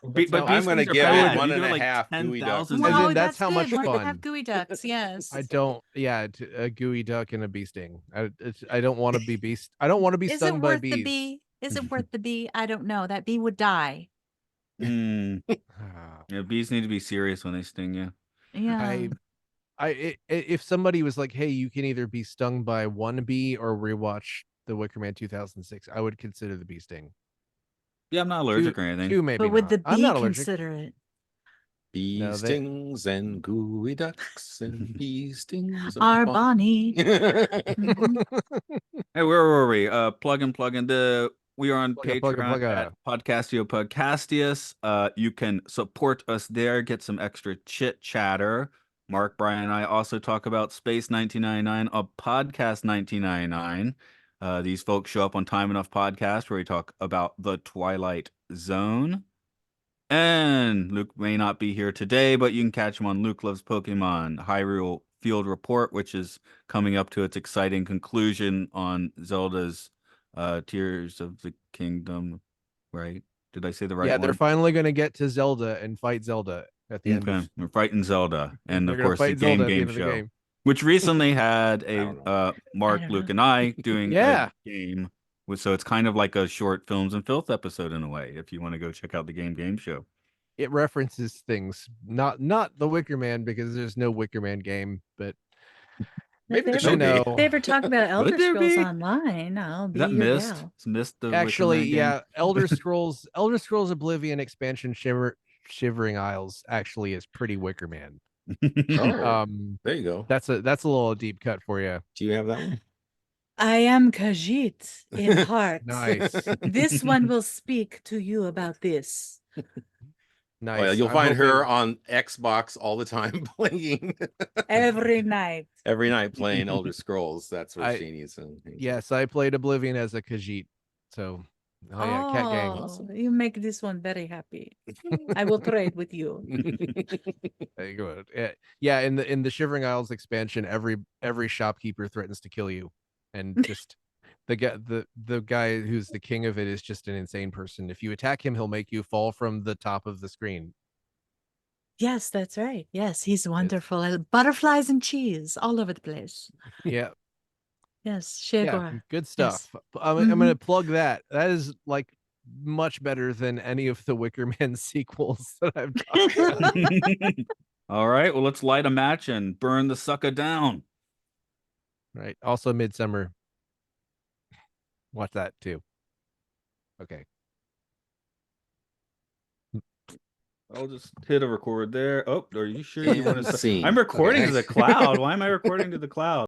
That's how- I'm going to give it 1.5 gooey ducks. As Wow, in, that's how much 1.5 fun. gooey ducks. Yes. I don't. Yeah, a gooey duck and a bee sting. I don't want to be beast. I don't want to be Is stung it by worth bees. the bee? Is it worth the bee? I don't know. That bee would die. Yeah, bees need to be serious when they sting you. Yeah. If somebody was like, "Hey, you can either be stung by one bee or rewatch The Wicker Man 2006," I would consider the bee sting. Yeah, I'm not allergic or anything. 2 maybe. But would not. the I'm bee not allergic. consider it? Bee No, they- stings and gooey ducks and bee stings. Our Bonnie. Mhm. Hey, where were we? Plug in. We are on Plugga, Patreon plugga. at Podcastio Podcastius. You can support us there, get some extra chit chatter. Mark, Brian, and I also talk about Space 1999, a podcast 1999. These folks show up on Time Enough Podcast, where we talk about the Twilight Zone. And Luke may not be here today, but you can catch him on Luke Loves Pokemon Hyrule Field Report, which is coming up to its exciting conclusion on Zelda's Tears of the Kingdom, right? Did I say the right Yeah, one? they're finally gonna get to Zelda and fight Zelda at the end. Okay, we're fighting Zelda, and They're of gonna course the fight Zelda at the game end of the show, game. which recently had don't a Mark, don't Luke, know. and I doing Yeah. a game. So it's kind of like a short films and filth episode in a way. If you want to go check out the game show. It references things, not the Wicker Man, because there's no Wicker Man game, but Maybe there If should you be. know, they ever talk about Elder there Scrolls be? Online, I'll Is be that your missed? gal. It's missed the Wicker actually, Man game? yeah, Elder Scrolls Oblivion expansion Shivering Isles actually is pretty Wicker Man. Oh, there you go. That's a little deep cut for you. Do you have that one? I am Khajiit in heart. Nice. This one will speak to you about this. Nice. Oh, yeah, you'll I'm find her hoping- on Xbox all the time playing Every night. every night playing Elder Scrolls. That's where I- Shani's in. Yes, I played Oblivion as a Khajiit. So, cat gang. Awesome. You make this one very happy. I will trade with you. There you go. Yeah, in the Shivering Isles expansion, every shopkeeper threatens to kill you, and just the guy who's the king of it is just an insane person. If you attack him, he'll make you fall from the top of the screen. Yes, that's right. Yes, he's wonderful. Butterflies and cheese all over the place. Yeah, Yes, yeah, Shegor. good stuff. I'm Mhm. gonna plug that. That is like much better than any of the Wicker Man sequels that I've done. All right, well, let's light a match and burn the sucker down. Right. Also, Midsummer. Watch that too. Okay. I'll just hit a record there. Oh, are you sure you want And to? scene. I'm recording Okay. to the cloud. Why am I recording to the cloud?